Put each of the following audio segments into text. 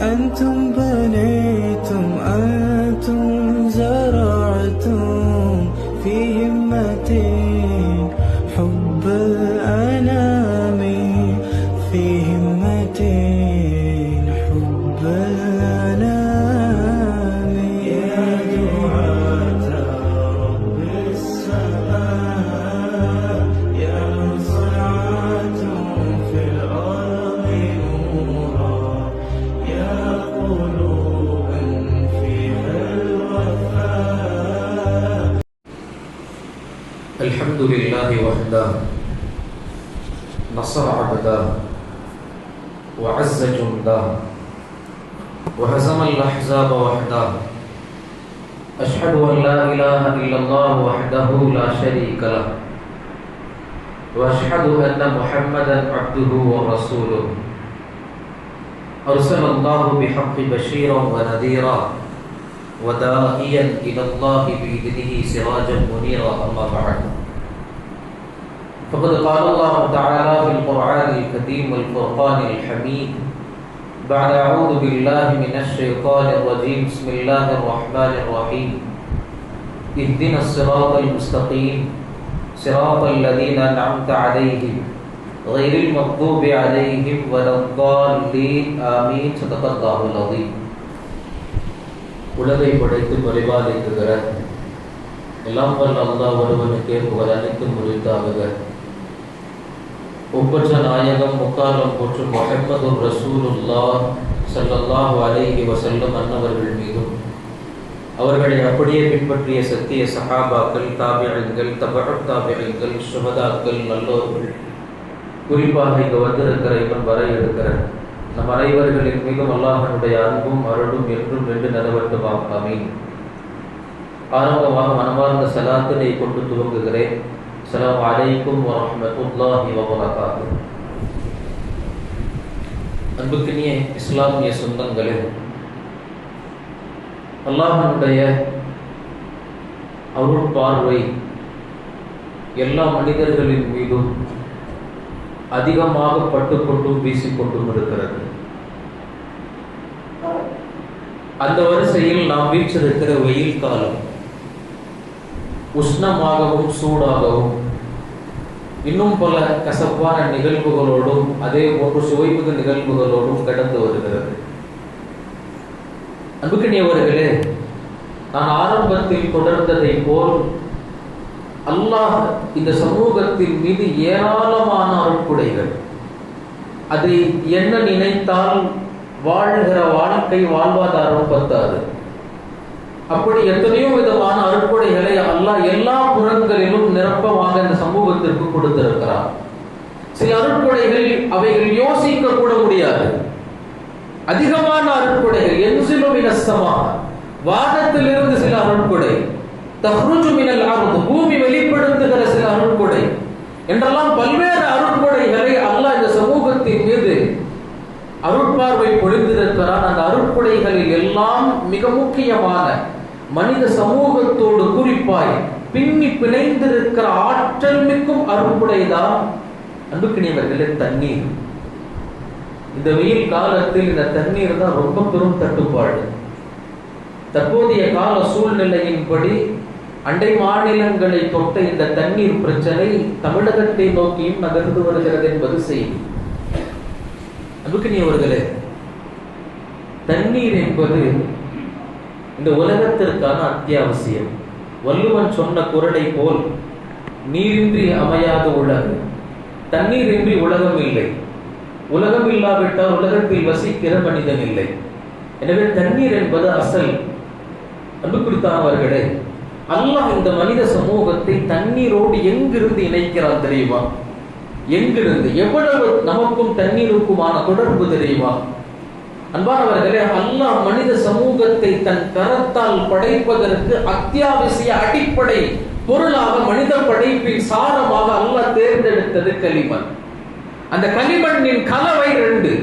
أنتم بنيتم أنتم زرعتم في همتين حب الأنام في همتين حب الأنام يا دعاة رب السماء يا من صنعتم في الأرض نورا يا قلوبا فيها الوفاء. الحمد لله وحده نصر عبده وعز جنده وهزم الأحزاب وحده. أشهد أن لا إله إلا الله وحده لا شريك له وأشهد أن محمدا عبده ورسوله أرسل الله بحق بشيرا ونذيرا وداعيا إلى الله بإذنه سراجا منيرا. أما بعد، فقد قال الله تعالى في القرآن الكريم والفرقان الحميد بعد أعوذ بالله من الشيطان الرجيم بسم الله الرحمن الرحيم اهدنا الصراط المستقيم صراط الذين أنعمت عليهم غير المغضوب عليهم ولا الضالين آمين. صدق الله العظيم. உலகை படைத்து பரிபாலிக்குகிற எல்லாம் வல்ல அல்லாஹ் ஒருவனுக்கே புகழ் அனைத்தும் உரித்தாகுக. ஒப்பற்ற நாயகம் முக்காலம் போற்றும் முஹம்மது ரசூலுல்லாஹ் ஸல்லல்லாஹு அலைஹி வஸல்லம் அன்னவர்கள் மீதும் அவர்களை அப்படியே பின்பற்றிய சத்திய சஹாபாக்கள், தாபிஈன்கள், தபஅத் தாபிஈன்கள், சுஹதாக்கள், நல்லோர்கள், குறிப்பாக இங்கு வந்திருக்கிற இவன் வர இருக்கிற நம் அனைவர்களின் மீதும் அல்லாஹ்வினுடைய அன்பும் அருளும் என்றும் நின்று நிலவட்டுமாக. ஆமீன். ஆரம்பமாக மனமார்ந்த சலாத்தினை கொண்டு துவங்குகிறேன். அஸ்ஸலாமு அலைக்கும் வரஹ்மத்துல்லாஹி வபரகாத்துஹு. அன்புக்கினிய இஸ்லாமிய சொந்தங்களே, அல்லாஹ்வினுடைய அருள் பார்வை எல்லா மனிதர்களின் மீதும் அதிகமாக பட்டுக்கொண்டும் வீசிக்கொண்டும் இருக்கிறது. அந்த வரிசையில் நாம் வீற்றிருக்கிற வெயில் காலம் உஷ்ணமாகவும் சூடாகவும் இன்னும் பல கசப்பான நிகழ்வுகளோடும் அதே போன்று சுவைமிகு நிகழ்வுகளோடும் கடந்து வருகிறது. அன்புக்கினியவர்களே, நான் ஆரம்பத்தில் தொடர்ந்ததை போல் அல்லாஹ் இந்த சமூகத்தின் மீது ஏராளமான அருட்கொடைகள், அதை என்ன நினைத்தால் வாழ்கிற வாழ்க்கை வாழ்வாதாரம் பத்தாது. அப்படி எத்தனையோ விதமான அருட்கொடைகளை அல்லாஹ் எல்லா புறங்களிலும் நிரப்பமாக இந்த சமூகத்திற்கு கொடுத்திருக்கிறார். சில அருட்கொடைகள் அவைகள் யோசிக்க கூட முடியாது. அதிகமான அருட்கொடைகள் என்சிலு மினஸ் ஸமா, வானத்திலிருந்து சில அருட்கொடை, தஹ்ருஜு மினல் அர்த், பூமி வெளிப்படுத்துகிற சில அருட்கொடை என்றெல்லாம் பல்வேறு அருட்கொடைகளை அல்லாஹ் இந்த சமூகத்தின் மீது அருட்பார்வை பொழிந்திருக்கிறான். அந்த அருட்கொடைகளில் எல்லாம் மிக முக்கியமான மனித சமூகத்தோடு குறிப்பாய் பின்னி பிணைந்திருக்கிற ஆற்றல் மிக்கும் அருட்கொடைதான் அன்புக்கினியவர்களே தண்ணீர். இந்த வெயில் காலத்தில் இந்த தண்ணீர் தான் ரொம்ப பெரும் தட்டுப்பாடு. தற்போதைய கால சூழ்நிலையின்படி அண்டை மாநிலங்களை தொட்ட இந்த தண்ணீர் பிரச்சனை தமிழகத்தை நோக்கியும் நகர்ந்து வருகிறது என்பது செய்தி. அன்புக்கினியவர்களே, தண்ணீர் என்பது இந்த உலகத்திற்கான அத்தியாவசியம். வள்ளுவன் சொன்ன குறளை போல் நீரின்றி அமையாத உலகம், தண்ணீரின்றி உலகம் இல்லை, உலகம் இல்லாவிட்டால் உலகத்தில் வசிக்கிற மனிதன் இல்லை. எனவே தண்ணீர் என்பது அசல். அன்புக்குரித்தானவர்களே, அல்லாஹ் இந்த மனித சமூகத்தை தண்ணீரோடு எங்கிருந்து இணைக்கிறான் தெரியுமா? எங்கிருந்து, எவ்வளவு நமக்கும் தண்ணீருக்குமான தொடர்பு தெரியுமா? அன்பானவர்களே, அல்லாஹ் மனித சமூகத்தை தன் கரத்தால் படைப்பதற்கு அத்தியாவசிய அடிப்படை பொருளாக மனித படைப்பின் சாரமாக அல்லாஹ் தேர்ந்தெடுத்தது களிமண். அந்த களிமண்ணின் கலவை 2,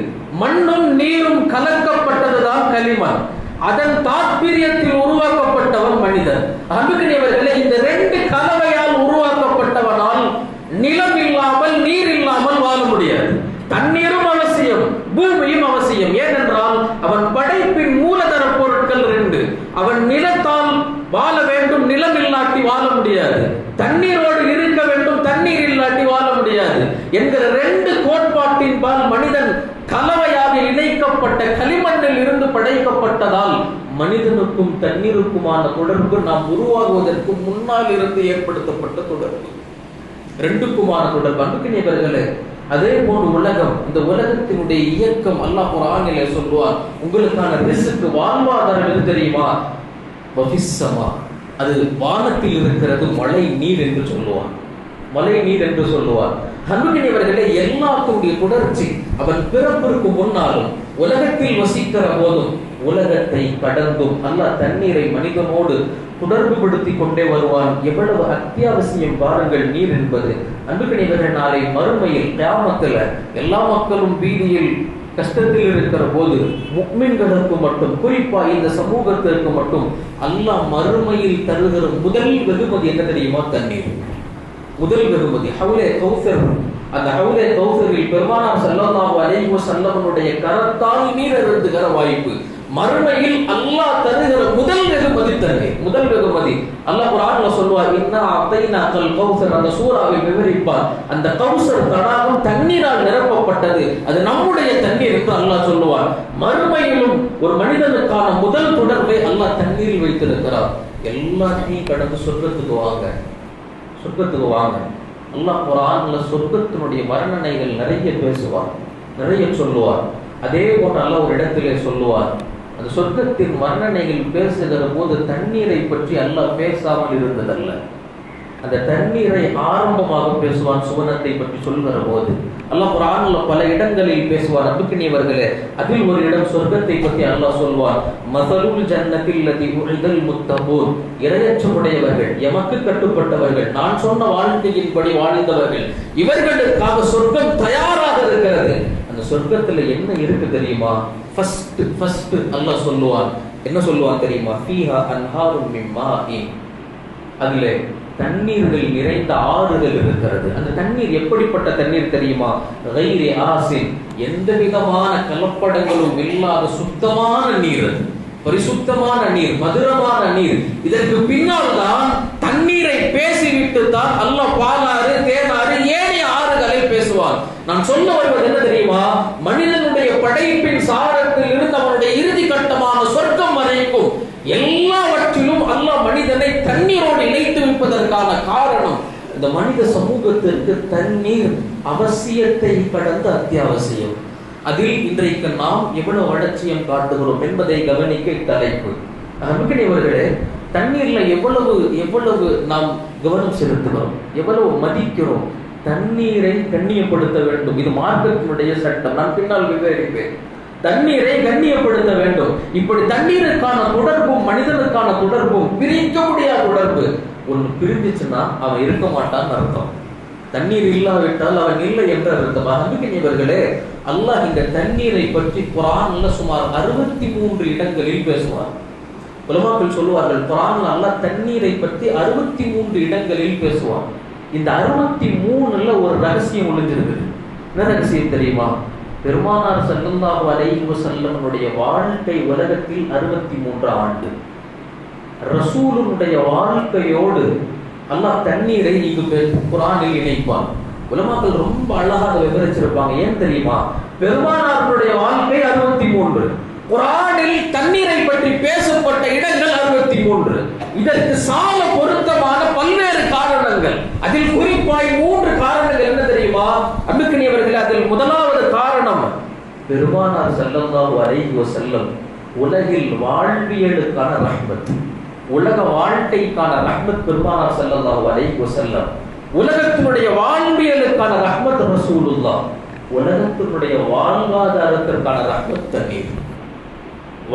மண்ணும் நீரும் கலக்கப்பட்டதுதான் களிமண். அதன் தாற்பயத்தில் உருவாக்கப்பட்டவன் மனிதன். அன்புக்கினியவர்களே, இந்த 2 கலவையால் உருவாக்கப்பட்டவனால் நிலம் இல்லாமல் நீர் இல்லாமல் வாழ முடியாது. தண்ணீரும் அவசியம், பூமியும் அவசியம். ஏனென்றால் அவன் படைப்பின் மூலதன பொருட்கள் 2. அவன் நிலத்தால் வாழ வேண்டும், நிலம் இல்லாட்டி வாழ முடியாது. தண்ணீரோடு இருக்க வேண்டும், தண்ணீர் இல்லாட்டி வாழ முடியாது என்கிற 2 கோட்பாட்டின்பால் மனிதன் கலவையாக இணைக்கப்பட்ட களிமண்ணில் இருந்து படைக்கப்பட்டதால் மனிதனுக்கும் தண்ணீருக்குமான தொடர்பு நாம் உருவாகுவதற்கு முன்னால் இருந்து ஏற்படுத்தப்பட்ட தொடர்பு, 2க்குமான தொடர்பு. அன்புக்குரியவர்களே, அதே போன்று உலகம், இந்த உலகத்தினுடைய இயக்கம் அல்லாஹ் குர்ஆனிலே சொல்வார், உங்களுக்கான ரிஸ்க் வாழ்வாதாரம் எது தெரியுமா? வஃபிஸ்ஸமா, அது வானத்தில் இருக்கிறது, மழை நீர் என்று சொல்லுவார், மழை நீர் என்று சொல்லுவார். அன்புக்குரியவர்களே, எல்லாத்துடைய தொடர்ச்சி அவன் பிறப்பிற்கு முன்னாலும் உலகத்தில் வசிக்கிற போதும் உலகத்தை கடந்தும் அல்லாஹ் தண்ணீரை மனிதனோடு தொடர்பு படுத்தி கொண்டே வருவான். எவ்வளவு அத்தியாவசியம் பாருங்கள் நீர் என்பது. அன்புக்குரியவர்கள், நாளை மறுமையில் கியாமத்துல எல்லா மக்களும் பீதியில் கஷ்டத்தில் இருக்கிற போது முஃமின்களுக்கு மட்டும், குறிப்பா இந்த சமூகத்திற்கு மட்டும் அல்லாஹ் மறுமையில் தருகிற முதல் வெகுமதி என்ன தெரியுமா? தண்ணீர். முதல் வெகுமதி ஹவுலே கௌசர். அந்த ஹவுலே கௌசரில் பெருமானார் ஸல்லல்லாஹு அலைஹி வஸல்லமுடைய கரத்தால் நீர் அருந்துகிற வாய்ப்பு. மறுமையில் அல்லாஹ் தருகிற முதல் வெகுமதி தண்ணீர், முதல் வெகுமதி. அல்லாஹ் குர்ஆன்ல சொல்வார், இன்னா அதைனாக்கல் கௌசர். அந்த சூராவில் விவரிப்பார், அந்த கௌசர் தடாகம் தண்ணீரால் நிரப்பப்பட்டது, அது நம்முடைய தண்ணீர் என்று அல்லாஹ் சொல்லுவார். மறுமையிலும் ஒரு மனிதனுக்கான முதல் தொடர்பை அல்லாஹ் தண்ணீரில் வைத்திருக்கிறார். எல்லாத்தையும் கடந்து சொர்க்கத்துக்கு வாங்க, சொர்க்கத்துக்கு வாங்க. அல்லாஹ் குர்ஆன்ல சொர்க்கத்தினுடைய வர்ணனைகள் நிறைய பேசுவார், நிறைய சொல்லுவார். அதே போன்று அல்லாஹ் ஒரு இடத்திலே சொல்லுவார், அந்த சொர்க்கத்தின் வர்ணனைகள் பேசுகிற போது தண்ணீரை பற்றி அல்லாஹ் பேசாமல் இருந்ததல்ல, அந்த தண்ணீரை ஆரம்பமாக பேசுவான். சுவனத்தை பற்றி சொல்கிற போது அல்லாஹ் குர்ஆன்ல பல இடங்களில் பேசுவார். அன்புக்குரியவர்களே, அதில் ஒரு இடம் சொர்க்கத்தை பற்றி அல்லாஹ் சொல்வார், மஸலுல் ஜன்னத்தில் லதி உஇதல் முத்தகூன். இறையச்சமுடையவர்கள், எமக்கு கட்டுப்பட்டவர்கள், நான் சொன்ன வாழ்க்கையின்படி வாழ்ந்தவர்கள், இவர்களுக்காக சொர்க்கம் தயாராக இருக்கிறது. அந்த சொர்க்கத்துல என்ன இருக்கு தெரியுமா? ஃபர்ஸ்ட் அல்லாஹ் சொல்லுவான், என்ன சொல்லுவான் தெரியுமா? ஃபீஹா அன்ஹாரும் மின் மாஇன். அதுல தண்ணீர்கள் நிறைந்த ஆறுகள் இருக்கிறது. அந்த தண்ணீர் எப்படிப்பட்ட தண்ணீர் தெரியுமா? கைரி ஆசின், எந்த விதமான கலப்படங்களும் இல்லாத சுத்தமான நீர், பரிசுத்தமான நீர், மதுரமான நீர். இதற்கு பின்னால் தான் தண்ணீரை பேசிவிட்டு தான் அல்லாஹ் பாலாறு, தேனாறு, ஏனைய ஆறுகளை பேசுவார். நான் சொல்ல வருவது என்ன தெரியுமா? மனிதனுடைய படைப்பின் சாரத்தில் இருந்து அவனுடைய இறுதி கட்டமான சொர்க்கம் வரைக்கும் எல்லாவற்றிலும் அல்லாஹ் மனிதனை தண்ணீரோடு இணைத்து வைப்பதற்கான காரணம், இந்த மனித சமூகத்திற்கு தண்ணீர் அவசியத்தை கடந்த அத்தியாவசியம். அதில் இன்றைக்கு நாம் எவ்வளவு அலட்சியம் காட்டுகிறோம் என்பதை கவனிக்க தலைப்பு. அன்புக்குரியவர்களே, தண்ணீர்ல எவ்வளவு நாம் கவனம் செலுத்துகிறோம், எவ்வளவு மதிக்கிறோம். தண்ணீரை கண்ணியப்படுத்த வேண்டும், இது மார்க்கத்தினுடைய சட்டம். நான் பின்னால் விவரிப்பேன். தண்ணீரை கண்ணியப்படுத்த வேண்டும். இப்படி தண்ணீருக்கான தொடர்பும் மனிதனுக்கான தொடர்பும் பிரிக்க முடியாத தொடர்பு. ஒன்று பிரிஞ்சிச்சுன்னா அவன் இருக்க மாட்டான்னு அர்த்தம். தண்ணீர் இல்லாவிட்டால் அவன் இல்லை என்ற அர்த்தம். அன்புக்குரியவர்களே, அல்லாஹ் இந்த தண்ணீரை பற்றி குர்ஆன்ல சுமார் 63 இடங்களில் பேசுவார். உலமாக்கள் சொல்லுவார்கள், குர்ஆன்ல அல்லாஹ் தண்ணீரை பற்றி 63 இடங்களில் பேசுவார். இந்த 63ல ஒரு ரகசியம் ஒளிஞ்சிருக்குது. என்ன ரகசியம் தெரியுமா? பெருமானார் ஸல்லல்லாஹு அலைஹி வஸல்லமுடைய வாழ்க்கை உலகத்தில் 63 ஆண்டு. ரசூலுடைய வாழ்க்கையோடு அல்லாஹ் தண்ணீரை இங்கு குர்ஆனில் இணைப்பான். உலமாக்கள் ரொம்ப அழகாக விவரிச்சிருப்பாங்க. ஏன் தெரியுமா? பெருமானாருடைய வாழ்க்கை 63, குர்ஆனில் தண்ணீரை பற்றி பேசப்பட்ட இடங்கள் 63. இதற்கு சால பொருத்தமான பல்வேறு காரணங்கள். அதில் குறிப்பாய் 3 காரணங்கள் என்ன தெரியுமா? அன்புக்குரியவர்களே, அதில் முதலாவது காரணம், பெருமானார் ஸல்லல்லாஹு அலைஹி வஸல்லம் உலகில் வாழ்வியலுக்கான ரஹ்மத், உலக வாழ்க்கைக்கான ரஹ்மத் பெருமானார் ஸல்லல்லாஹு அலைஹி வஸல்லம். உலகத்தினுடைய வாழ்வியலுக்கான ரஹ்மத் ரசூலுல்லாஹ். உலகத்தினுடைய வாழ்வாதாரத்திற்கான ரஹ்மத் தண்ணீர்.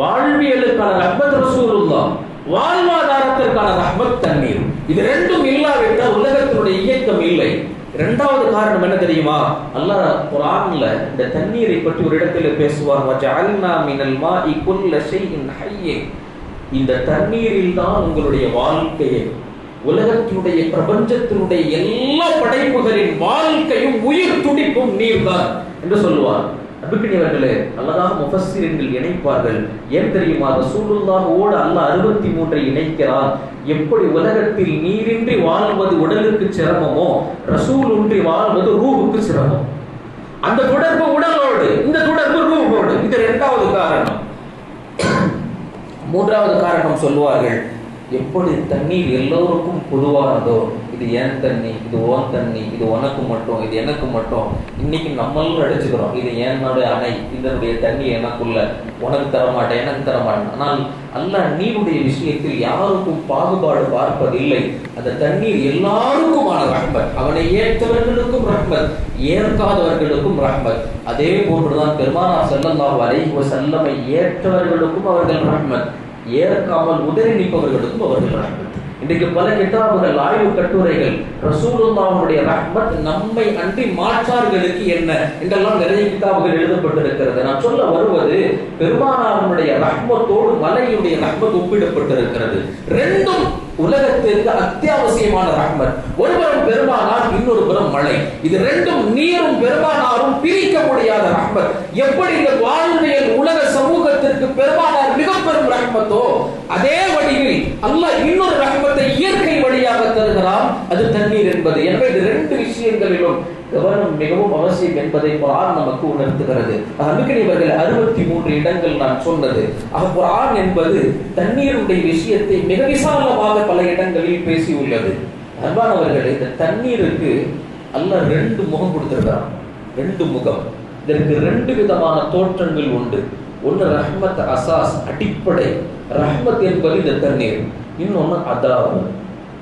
வாழ்வியலுக்கான ரஹ்மத் ரசூலுல்லாஹ், வாழ்வாதாரத்திற்கான ரஹ்மத் தண்ணீர். இது ரெண்டும் இல்லாவிட்டால் உலகத்தினுடைய இயக்கம் இல்லை. இரண்டாவது காரணம் என்ன தெரியுமா? அல்லாஹ் குர்ஆன்ல இந்த தண்ணீரை பற்றி ஒரு இடத்துல பேசுவார், வஜஅல்னா மினல் மாஇ குல்ல ஷைஇன் ஹய்ய். இந்த தண்ணீரில் தான் உங்களுடைய வாழ்க்கையை, உலகத்தினுடைய பிரபஞ்சத்தினுடைய எல்லா படைப்புகளின் வாழ்க்கையும் உயிர் துடிப்பும் நீர் தான் என்று சொல்லுவார். அன்புக்குரியவர்களே, அல்லாஹ் முஃபஸ்ஸிரீன்கள் இணைப்பார்கள். ஏன் தெரியுமா? ரசூலுல்லாஹோடு அல்லாஹ் 63 இணைக்கிறான். எப்படி உலகத்தில் நீரின்றி வாழ்வது உடலுக்கு சிரமமோ, ரசூல் இன்றி வாழ்வது ரூஹுக்கு சிரமம். அந்த தொடர்பு உடலோடு, இந்த தொடர்பு ரூஹோடு. இது இரண்டாவது காரணம். மூன்றாவது காரணம் சொல்லுவார்கள், எப்படி தண்ணீர் எல்லோருக்கும் பொதுவானதோ, இது ஏன் தண்ணி, இது ஓன் தண்ணி, இது உனக்கு மட்டும், இது எனக்கு மட்டும். இன்னைக்கு நம்மளும் அடிச்சுக்கிறோம், இது என்னுடைய அணை, இதனுடைய தண்ணி எனக்குள்ள, உனக்கு தரமாட்டேன், எனக்கு தரமாட்டேன். ஆனால் அல்லாஹ் நீருடைய விஷயத்தில் யாருக்கும் பாகுபாடு பார்ப்பதில்லை. அந்த தண்ணீர் எல்லாருக்குமான ரஹ்மத். அவனை ஏற்றவர்களுக்கும் ரஹ்மத், ஏற்காதவர்களுக்கும் ரஹ்மத். அதே போன்றுதான் பெருமானார் ஸல்லல்லாஹு அலைஹி வஸல்லம் ஏற்றவர்களுக்கும் அவர்கள் ரஹ்மத், ஏற்காமல் உதறி நிற்பவர்களுக்கும் அவர்கள் ரஹ்மத். இன்றைக்கு பல கிதாபுகள், ஆய்வு கட்டுரைகள் ரசூலுல்லாஹ்வுடைய ரஹ்மத் நம்மை அன்றி மாற்றார்களுக்கு என்ன என்றெல்லாம் நிறைய கிதாபுகள் எழுதப்பட்டிருக்கிறது. நான் சொல்ல வருவது, பெருமானாருடைய ரஹ்மத்தோடு மலையுடைய ரஹ்மத் ஒப்பிடப்பட்டிருக்கிறது. ரெண்டும் உலகத்திற்கு அத்தியாவசியமான ரஹ்மத். ஒருபுறம் பெருமானார், இன்னொரு புறம் மழை. இது ரெண்டும் நீரும் பெருமானாரும் பிரிக்க முடியாத ரஹ்மத். எப்படி இந்த வாழ்வியல் உலக சமூகத்திற்கு பெருமானார் மிக பெரும் ரஹ்மத்தோ, அதே வழியில் அல்லாஹ் இன்னொரு ரஹ்மத்தை இயற்கை வழியாக தருகிறான், அது தண்ணீர் என்பது. எனவே இது ரெண்டு விஷயங்களிலும் கவனம் மிகவும் அவசியம் என்பதை குர்ஆன் நமக்கு உணர்த்துகிறது. அன்புக்குரியவர்களே, 63 இடங்கள் நான் சொன்னது. குர்ஆன் என்பது தண்ணீருடைய விஷயத்தை மிக விசாலமாக பல இடங்களில் பேசியுள்ளது. அன்பானவர்களே, இந்த தண்ணீருக்கு அல்லாஹ் 2 முகம் கொடுத்திருக்கிறான். 2 முகம். இதற்கு 2 விதமான தோற்றங்கள் உண்டு. ஒன்று ரஹ்மத் அசாஸ், அடிப்படை ரஹ்மத் என்பது இந்த தண்ணீர். இன்னொன்று அதாப்,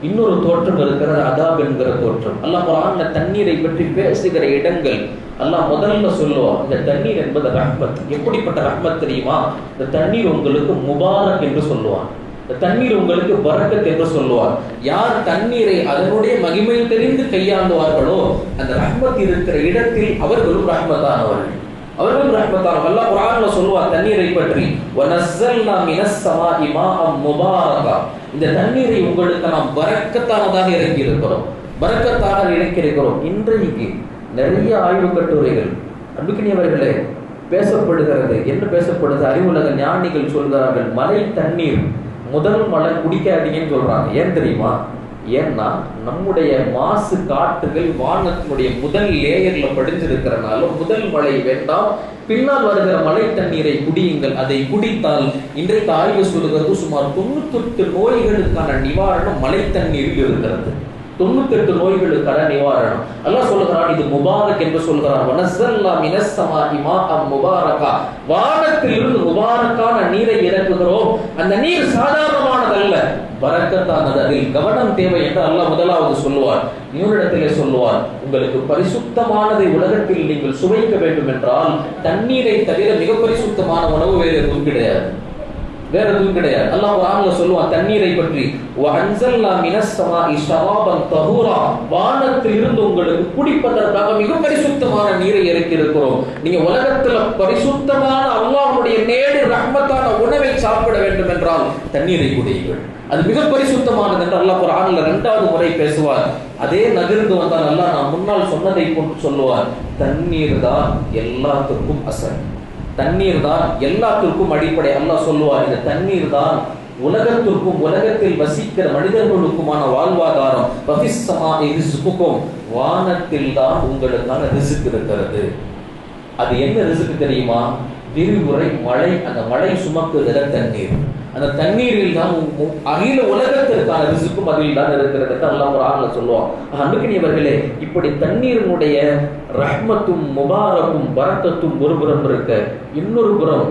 இன்னொரு தோற்றம் இருக்கிறது, அதாப் என்கிற தோற்றம். அல்லாஹ் குர்ஆன்ல தண்ணீரை பற்றி பேசுகிற இடங்கள் அல்லாஹ் முதல்ல சொல்லுவான், இந்த தண்ணீர் என்பது ரஹ்மத். எப்படிப்பட்ட ரஹ்மத் தெரியுமா? இந்த தண்ணீர் உங்களுக்கு முபாரக் என்று சொல்லுவான், இந்த தண்ணீர் உங்களுக்கு பரக்கத் என்று சொல்லுவார். யார் தண்ணீரை அதனுடைய மகிமை தெரிந்து கையாண்டுவார்களோ, அந்த ரஹ்மத் இருக்கிற இடத்தில் அவர்களும் ரஹ்மத்தானவர்கள், அவர்களும் ரஹ்மத்தானவர்கள். அல்லாஹ் குர்ஆன்ல சொல்லுவார் தண்ணீரை பற்றி, வனஸ்ஸல்னா மினஸ் ஸமாஇ மாஅம் முபாரகா, இந்த தண்ணீரை உங்களுக்கு நாம் பரக்கத்தானதாக இறக்கி இருக்கிறோம், பரக்கத்தாக இறக்கி இருக்கிறோம். இன்றைக்கு நிறைய ஆய்வு கட்டுரைகள் அன்புக்குரியவர்களே பேசப்படுகிறது. என்ன பேசப்படுது? அறிவுலக ஞானிகள் சொல்கிறார்கள், மழை தண்ணீர் முதல் மழை குடிக்காதீங்கன்னு சொல்றாங்க. ஏன் தெரியுமா? ஏன்னா நம்முடைய மாசு காற்றுகள் வானத்தினுடைய முதல் லேயர்ல படிஞ்சிருக்கிறனால முதல் மழை வேண்டாம், பின்னால் வருகிற மழை தண்ணீரை குடியுங்கள். அதை குடித்தால் இன்றைக்கு ஆய்வு சொல்லுகிறது சுமார் 98 நோய்களுக்கான நிவாரணம் மழை தண்ணீரில் இருக்கிறது. 98 நோய்களுக்கான நிவாரணம். அல்லாஹ் சொல்லுகிறான், இது முபாரக் என்று சொல்கிறான். வனஸ்ஸல்னா மினஸ் ஸமாஇ மாஅம் முபாரகா, வானத்திலிருந்து முபாரக்கான நீரை இறக்குகிறோம். அந்த நீர் சாதாரணமானதல்ல, பரக்கத்தானது. அதில் கவனம் தேவை என்று அல்லாஹ் முதலாவது சொல்லுவார். இன்னொரு சொல்லுவார், உங்களுக்கு பரிசுத்தமானதை உலகத்தில் நீங்கள் சுவைக்க வேண்டும் என்றால் தண்ணீரை தவிர மிக பரிசுத்தமான உணவு வேறு எதுவும் கிடையாது, வேற எதுவும் கிடையாது. அல்லாஹ் குர்ஆன்ல சொல்லுவான் தண்ணீரை பற்றி, வஅன்ஸல்னா மினஸ் ஸமாஇ ஷராபன் தஹூரா, வானத்தில் இருந்து உங்களுக்கு குடிப்பதற்காக மிக பரிசுத்தமான நீரை இறக்கி இருக்கிறோம். நீங்க உலகத்துல பரிசுத்தமான அல்லாஹ்வுடைய நேடு ரஹ்மத்தான உணவை சாப்பிட வேண்டும் என்றால் தண்ணீரை குடியுங்கள், அது மிக பரிசுத்தமானது என்று அல்லாஹ் குர்ஆன்ல 2வது முறை பேசுவார். அதே நகர்ந்து வந்தால் அல்லாஹ் நான் முன்னால் சொன்னதை போன்று சொல்லுவார், தண்ணீர் தான் எல்லாத்துக்கும் அசல், தண்ணீர் தான் எல்லாத்திற்கும் அடிப்படை. அல்லாஹ் சொல்லுவார், இந்த தண்ணீர் தான் உலகத்திற்கும் உலகத்தில் வசிக்கிற மனிதர்களுக்குமான வாழ்வாதாரம். வஃபிஸ் ஸமாஇ ரிஸ்குக்கும், வானத்தில் தான் உங்களுக்கான ரிஸ்க் இருக்கிறது. அது என்ன ரிஸ்க் தெரியுமா? விரிவுரை மழை. அந்த மழை சுமக்குகிற தண்ணீர், அந்த தண்ணீரில் தான் அகில உலகத்திற்கான ரிஸ்க்கும் அதில் தான் இருக்கிறது. அல்லாஹ் குர்ஆன்ல சொல்லுவான். அன்புக்குரியவர்களே, இப்படி தண்ணீரினுடைய ரஹ்மத்தும் முபாரக்கும் பரக்கத்தும் ஒரு புறம் இருக்க, இன்னொரு புறம்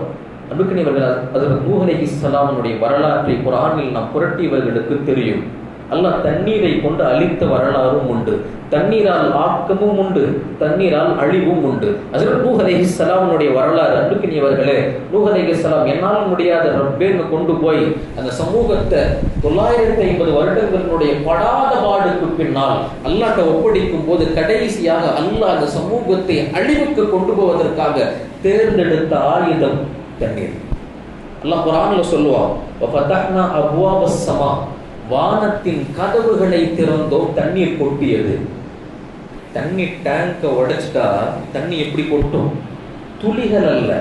அன்புக்குரியவர்கள் அதற்கு நூஹ் அலைஹிஸ்ஸலாமுடைய வரலாற்றை குர்ஆனில் நாம் புரட்டியவர்களுக்கு தெரியும். அல்லாஹ் தண்ணீரை கொண்டு அழித்த வரலாறும் உண்டு, தண்ணீரால் ஆக்கமும் உண்டு, தண்ணீரால் அழிவும் உண்டு. அதில் நூஹ் அலைஹிஸ்ஸலாமுடைய வரலாறு அன்புக்குரியவர்களே, நூஹ் அலைஹிஸ்ஸலாம் என்னால் முடியாத ரப்பேன்னு கொண்டு போய் அந்த சமூகத்தை 950 வருடங்களினுடைய படாத பாடுக்கு பின்னால் அல்லாஹ்ட்ட ஒப்படைக்கும் போது கடைசியாக அல்லாஹ் அந்த சமூகத்தை அழிவுக்கு கொண்டு போவதற்காக தேர்ந்தெடுத்த ஆயுதம் தண்ணீர். அல்லாஹ் குர்ஆன்ல சொல்லுவான், வஃபதஹ்னா அப்வாபஸ் ஸமா, வானத்தின் கதவுகளை திறந்தோம், தண்ணீர் கொட்டியது. தண்ணி டேங்கை உடைச்சிட்டா தண்ணி எப்படி கொட்டும்? துளிகள் அல்ல,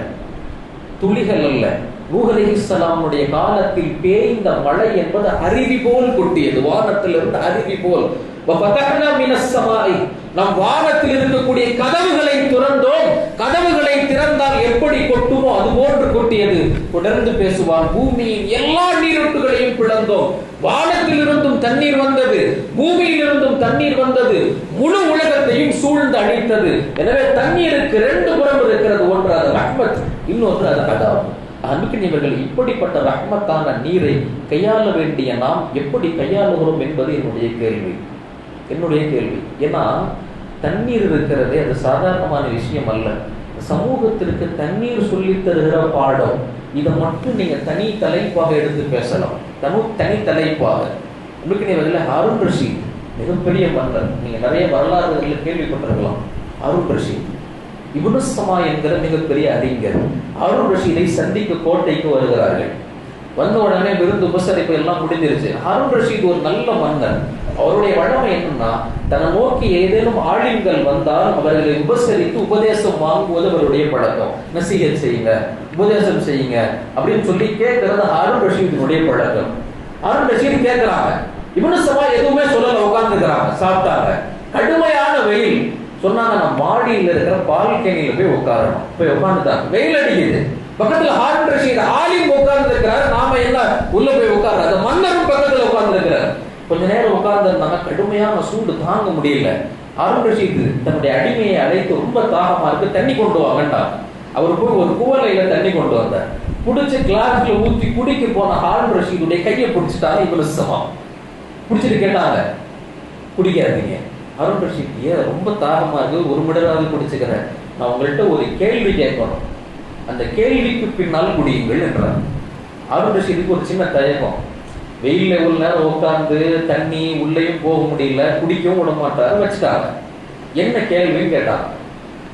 துளிகள் அல்ல. நூஹ் அலைஹிஸ்ஸலாமுடைய காலத்தில் பேய்ந்த மழை என்பது அருவி போல் கொட்டியது, வானத்திலிருந்து அருவி போல். வஃபதஹ்னா மினஸ் ஸமாஇ, நம் வானத்தில் இருக்கக்கூடிய கதவுகளை திறந்தோம், கதவுகளை திறந்தால் எப்படி கொட்டுமோ அது போன்று கொட்டியது. தொடர்ந்து பேசுவான், பூமியின் எல்லா நீரூற்றுகளையும் பிளந்தோம், வானத்தில் இருந்தும் தண்ணீர் வந்தது, பூமியில் இருந்தும் தண்ணீர் வந்தது, முழு உலகத்தையும் சூழ்ந்து அழித்தது. எனவே தண்ணீருக்கு ரெண்டு புறம் இருக்கிறது, ஒன்று அது ரஹ்மத், இன்னொன்று அது அதாப். அன்புக்கினியவர்கள், இப்படிப்பட்ட ரஹ்மத்தான நீரை கையாள வேண்டிய நாம் எப்படி கையாளுகிறோம் என்பது என்னுடைய கேள்வி. ஏன்னா தண்ணீர் இருக்கிறதே அது சாதாரணமான விஷயம் அல்ல. சமூகத்திற்கு தண்ணீர் சொல்லி தருகிற பாடம், இதை மட்டும் நீங்க தனி தலைப்பாக எடுத்து பேசலாம், தனி தலைப்பாக. அன்புக்கினியவர்கள், ஹாரூன் ரஷீத் மிகப்பெரிய மன்னர், நீங்க நிறைய வரலாறுகளில் கேள்விப்பட்டிருக்கலாம். ஹாரூன் ரஷீத் இப்னு ஸமா என்கிற மிகப்பெரிய அறிஞர் ஹாரூன் ரஷீதை சந்திக்க கோட்டைக்கு வருகிறார்கள். வந்த உடனே விருந்து உபசரிப்பு எல்லாம் முடிஞ்சிருச்சு. ஹாரூன் ரஷீத் ஒரு நல்ல மன்னர். அவருடைய வழமை என்னன்னா, தன்னை நோக்கி ஏதேனும் ஆளுங்கள் வந்தால் அவர்களை உபசரித்து உபதேசம் வாங்குவது அவருடைய பழக்கம். நசீஹத் செய்யுங்க, உபதேசம் செய்யுங்க அப்படின்னு சொல்லி கேட்கறது ஹாரூன் ரஷீதினுடைய பழக்கம். ஹாரூன் ரஷீத் கேட்கிறாங்க, இப்னு ஸமா எதுவுமே சொல்லல, உட்கார்ந்துக்கிறாங்க, சாப்பிட்டாங்க. கடுமையான வெயில். சொன்னாங்க, நான் மாடியில் இருக்கிற பால்கனியில போய் உட்காரணும். போய் உட்கார்ந்துட்டாங்க, வெயில் அடிக்குது. பக்கத்துல ஹாரூன் ரஷீத் ஆலிம் உட்கார்ந்து இருக்கிறார், நாம என்ன உள்ள போய் உட்கார்ற, அந்த மன்னரும் பக்கத்துல உட்கார்ந்து இருக்கிறார். கொஞ்ச நேரம் உட்கார்ந்துருந்தாங்க, கடுமையான சூடு தாங்க முடியல. ஹாரூன் ரஷீத் தன்னுடைய அடிமையை அழைத்து, ரொம்ப தாகமா இருக்கு, தண்ணி கொண்டு வாங்கண்டா. அவர் போய் ஒரு குவளையில தண்ணி கொண்டு வந்தார். குடிச்சு கிளாஸ்ல ஊற்றி குடிக்க போன ஹாரூன் ரஷீதுடைய கையை பிடிச்சிட்டாங்க இப்னு ஸமா. பிடிச்சிட்டு கேட்டாங்க, குடிக்காதீங்க. ஹாரூன் ரஷீத், ஏன் ரொம்ப தாகமா இருக்கு, ஒரு மிடராவது குடிச்சுக்கிறேன், நான் உங்கள்கிட்ட ஒரு கேள்வி கேட்கணும், அந்த கேள்விக்கு பின்னால் குடியுங்கள் என்றார். ஹாரூன் ரஷீதுக்கு ஒரு சின்ன தயக்கம். வெயில்ல ஒரு நேரம் உட்கார்ந்து தண்ணி உள்ளேயும் போக முடியல, குடிக்கவும் விட மாட்டாரு, வச்சுட்டாங்க. என்ன கேள்வின்னு கேட்டாங்க.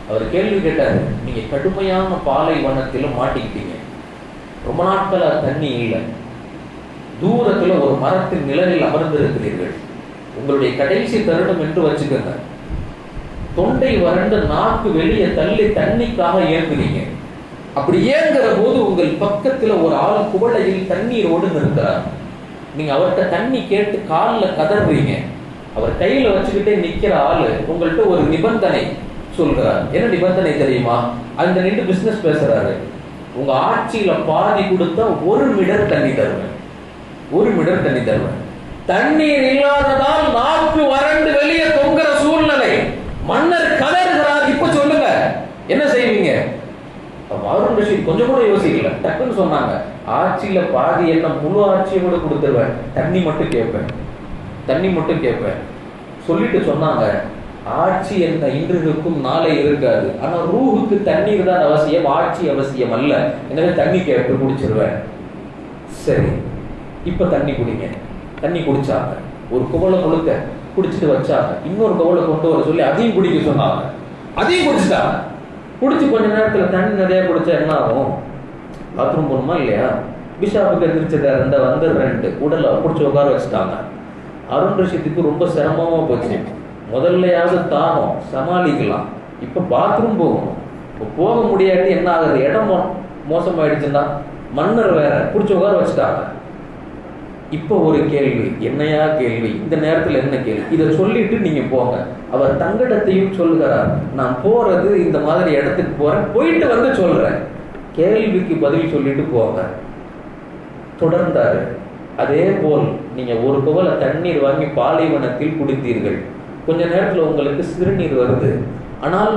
அவர் கேள்வி கேட்டாரு, நீங்க கடுமையான பாலைவனத்தில் மாட்டிக்கிட்டீங்க, ரொம்ப நாட்களா தண்ணி இல்லை, தூரத்துல ஒரு மரத்தின் நிழலில் அமர்ந்திருக்கிறீர்கள், உங்களுடைய கடைசி தருணம் என்று வச்சுக்கோங்க, தொண்டை வறண்டு நாக்கு வெளியே தள்ளி தண்ணிக்காக ஏங்குறீங்க. அப்படி ஏங்குற போது உங்கள் பக்கத்துல ஒரு ஆள் குவளையில் தண்ணீரோடு நிற்கிறார். நீங்க அவர்கிட்ட தண்ணி கேட்டு காலில் கதறீங்க. அவர் கையில வச்சுக்கிட்டே நிக்கிற ஆளு உங்கள்கிட்ட ஒரு நிபந்தனை சொல்கிறார். என்ன நிபந்தனை தெரியுமா? அந்த நின்று பிசினஸ் பேசுறாரு, உங்க ஆட்சியில பாதி கொடுத்தா 1 மிடர் தண்ணி தருவேன், 1 மிடர் தண்ணி தருவேன். தண்ணீர் இல்லாததால் நாக்கு வறண்டு வெளியே தொங்குற சூழ்நிலை, மன்னர் கதறுகிறார். இப்ப சொல்லுங்க, என்ன செய்வீங்க? ஹாரூன் ரஷீத் கொஞ்சம் கூட யோசிக்கல, டக்குன்னு சொன்னாங்க, ஆட்சியில பாதி என்ன முழு ஆட்சியை கூட கொடுத்துருவேன், தண்ணி மட்டும் கேட்பேன், தண்ணி மட்டும் கேட்பேன். சொல்லிட்டு சொன்னாங்க, ஆட்சி என்ன இன்று இருக்கும் நாளை இருக்காது, ஆனா ரூஹுக்கு தண்ணீர் தான் அவசியம், ஆட்சி அவசியம் அல்ல, எனவே தண்ணி கேட்டு குடிச்சிருவேன். சரி, இப்ப தண்ணி குடிங்க. தண்ணி குடிச்சாங்க, ஒரு குவளை முழுக்க குடிச்சிட்டு வச்சாங்க. இன்னொரு குவளை கொண்டு வர சொல்லி அதையும் குடிக்க சொன்னாங்க, அதையும் குடிச்சிட்டாங்க. குடிச்சு கொஞ்ச நேரத்துல தண்ணி நிறைய குடிச்சா என்ன ஆகும்? பாத்ரூம் போகணுமா இல்லையா? பிஷாப்புக்கு எதிர்த்துக்காரு, இந்த வந்துடுறேன்ட்டு உடலை குடிச்சு உட்கார வச்சுட்டாங்க. ஹாரூன் ரஷீதுக்கு ரொம்ப சிரமமா போச்சு. முதல்லையாவது தாகம் சமாளிக்கலாம், இப்ப பாத்ரூம் போகணும். இப்போ போக முடியாட்டி என்ன ஆகுது? இடம் மோசமாயிடுச்சுன்னா மன்னர் வேற குடிச்சு உட்கார வச்சுட்டாங்க. இப்போ ஒரு கேள்வி, என்னையா கேள்வி? இந்த நேரத்தில் என்ன கேள்வி? இதை சொல்லிட்டு நீங்க போங்க. அவர் தங்கடத்தையும் சொல்லுகிறார், நான் போறது இந்த மாதிரி இடத்துக்கு போறேன், போயிட்டு வந்து சொல்றேன், கேள்விக்கு பதில் சொல்லிட்டு போங்க. தொடர்ந்தாரு. அதே போல் நீங்க ஒரு குவளை தண்ணீர் வாங்கி பாலைவனத்தில் குடித்தீர்கள். கொஞ்ச நேரத்தில் உங்களுக்கு சிறுநீர் வருது, ஆனால்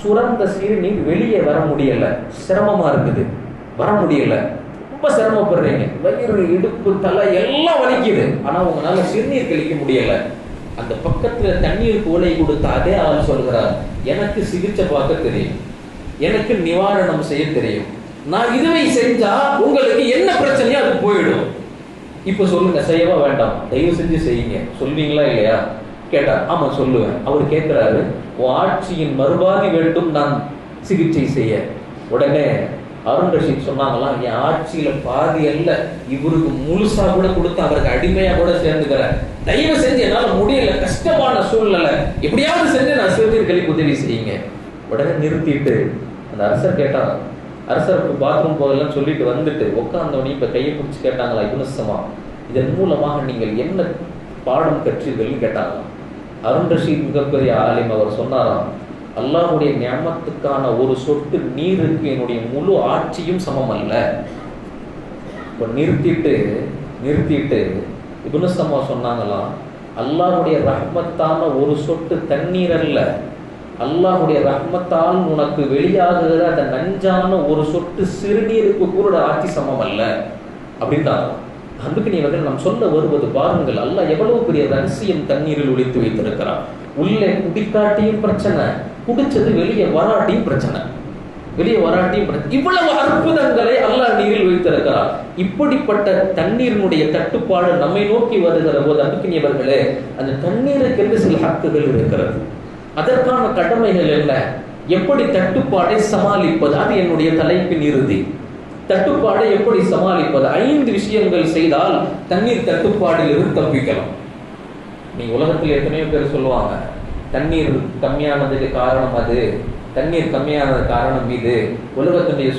சுரந்த சிறுநீர் வெளியே வர முடியல, சிரமமா இருக்குது, வர முடியல, ரொம்ப சிரமப்படுறீங்க, வயிறு இடுப்பு தலை எல்லாம் வலிக்குது, ஆனா உங்களால சிறுநீர் கழிக்க முடியல. அந்த பக்கத்துல தண்ணீர் கூடை கொடுத்த அதே ஆள் சொல்கிறார், எனக்கு சிகிச்சை பார்க்க தெரியும், எனக்கு நிவாரணம் செய்ய தெரியும், நான் இதுவை செஞ்சா உங்களுக்கு என்ன பிரச்சனையோ அது போயிடும். இப்ப சொல்லுங்க, செய்யவா வேண்டாம்? தயவு செஞ்சு செய்யுங்க. சொல்வீங்களா இல்லையா? கேட்டார். ஆமா சொல்லுவேன். அவர் கேட்கிறாரு, உன் ஆட்சியின் மறுபாதி வேண்டும் நான் சிகிச்சை செய்ய. உடனே ஹாரூன் ரஷீத் சொன்னாங்களாம், என் ஆட்சியில பாதி அல்ல, இவருக்கு முழுசா கூட கொடுத்து அவருக்கு அடிமையா கூட சேர்ந்துக்கிற, தயவு செஞ்சு என்னால முடியல, கஷ்டமான சூழ்நிலை, எப்படியாவது செஞ்சு நான் சிறுநீர் கழிப்பு உதவி செய்யுங்க. உடனே நிறுத்திட்டு அந்த அந்த அரசர் கேட்டார். அரசர் பாத்ரூம் போதெல்லாம் சொல்லிட்டு வந்துட்டு உட்கார்ந்தோடனே இப்போ கையை பிடிச்சி கேட்டாங்களா, இப்னு ஸமா இதன் மூலமாக நீங்கள் என்ன பாடம் கற்றீர்கள்னு கேட்டாங்களாம். அருண் ரஷீத் மிகப்பெரிய ஆலிம் அவர் சொன்னாராம், அல்லாஹ்வுடைய நியமத்துக்கான ஒரு சொட்டு நீருக்கு என்னுடைய முழு ஆட்சியும் சமம் அல்ல. இப்போ நிறுத்திட்டு இப்னு ஸமா சொன்னாங்களாம், அல்லாஹ்வுடைய ரஹ்மத்தான ஒரு சொட்டு தண்ணீர் அல்ல, அல்லாஹ்வுடைய ரஹ்மத்தால் உனக்கு வெளியாகுகிற அந்த நஞ்சான ஒரு சொட்டு சிறுநீருக்கு கூட ஆட்சி சமம் அல்ல அப்படின்றாங்க. அன்புக்கு நீவர்கள் நாம் சொல்ல வருவது பாருங்கள், அல்லாஹ் எவ்வளவு பெரிய ரகசியம் தண்ணீரில் ஒளித்து வைத்திருக்கிறான். உள்ளே குடிக்காட்டியும் பிரச்சனை, குடிச்சது வெளியே வராட்டியும் பிரச்சனை, இவ்வளவு அற்புதங்களை அல்லாஹ் நீரில் வைத்திருக்கிறார். இப்படிப்பட்ட தண்ணீரினுடைய தட்டுப்பாடு நம்மை நோக்கி வருகிற போது அன்புக்கு நீவர்களே, அந்த தண்ணீருக்கு சில ஹக்குகள் இருக்கிறது. அதற்கான கடமைகள் என்ன, எப்படி தட்டுப்பாடை சமாளிப்பது, அது என்னுடைய தலைப்பின் இறுதி. தட்டுப்பாடை எப்படி சமாளிப்பது, 5 விஷயங்கள் செய்தால் தண்ணீர் தட்டுப்பாடில் இருந்து தப்பிக்கலாம். நீ உலகத்தில் எத்தனையோ பேர் சொல்லுவாங்க, தண்ணீர் கம்மியானதுக்கு காரணம் அது, தண்ணீர் கம்மியானது காரணம் இது, உலகத்தினுடைய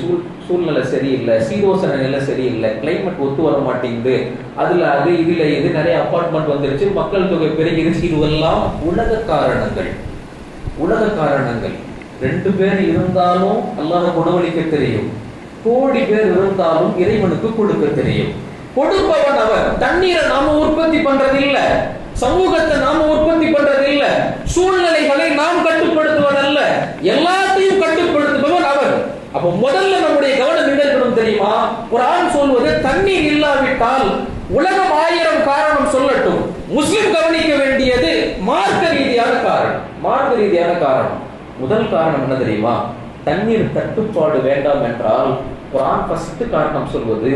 சூழ்நிலை சரியில்லை, சீதோசன நிலை சரியில்லை, கிளைமேட் ஒத்து வர மாட்டேங்குது, அதுல அது இதுல இது நிறைய அப்பார்ட்மெண்ட் வந்துருச்சு, மக்கள் தொகை பெருகிருச்சு, இதுவெல்லாம் உலக காரணங்கள். 2 பேர் இருந்தாலும் அல்லாஹ் உணவளிக்க தெரியும், கோடி பேர் இருந்தாலும் இறைவனுக்கு கொடுக்க தெரியும். கொடுப்பவன் அவர். தண்ணீரை நாம உற்பத்தி பண்றது இல்ல, சமூகத்தை நாம உற்பத்தி பண்றது இல்ல, சூழ்நிலைகளை நாம் கட்டுப்படுத்துவதல்ல, எல்லாத்தையும் கட்டுப்படுத்துபவன் அவர். அப்ப முதல்ல நம்முடைய கவனம் எங்க இருக்கணும் தெரியுமா? குர்ஆன் சொல்வது தண்ணீர் இல்லாவிட்டால் உலகம் 1000 காரணம் சொல்லட்டும், முஸ்லிம் கவனிக்க வேண்டியது மார்க்க ரீதியான காரணம். முதல் காரணம் என்ன தெரியுமா? தண்ணீர் தட்டுப்பாடு வேண்டாம் என்றால் குர்ஆன் ஃபர்ஸ்ட் காரணம் சொல்வது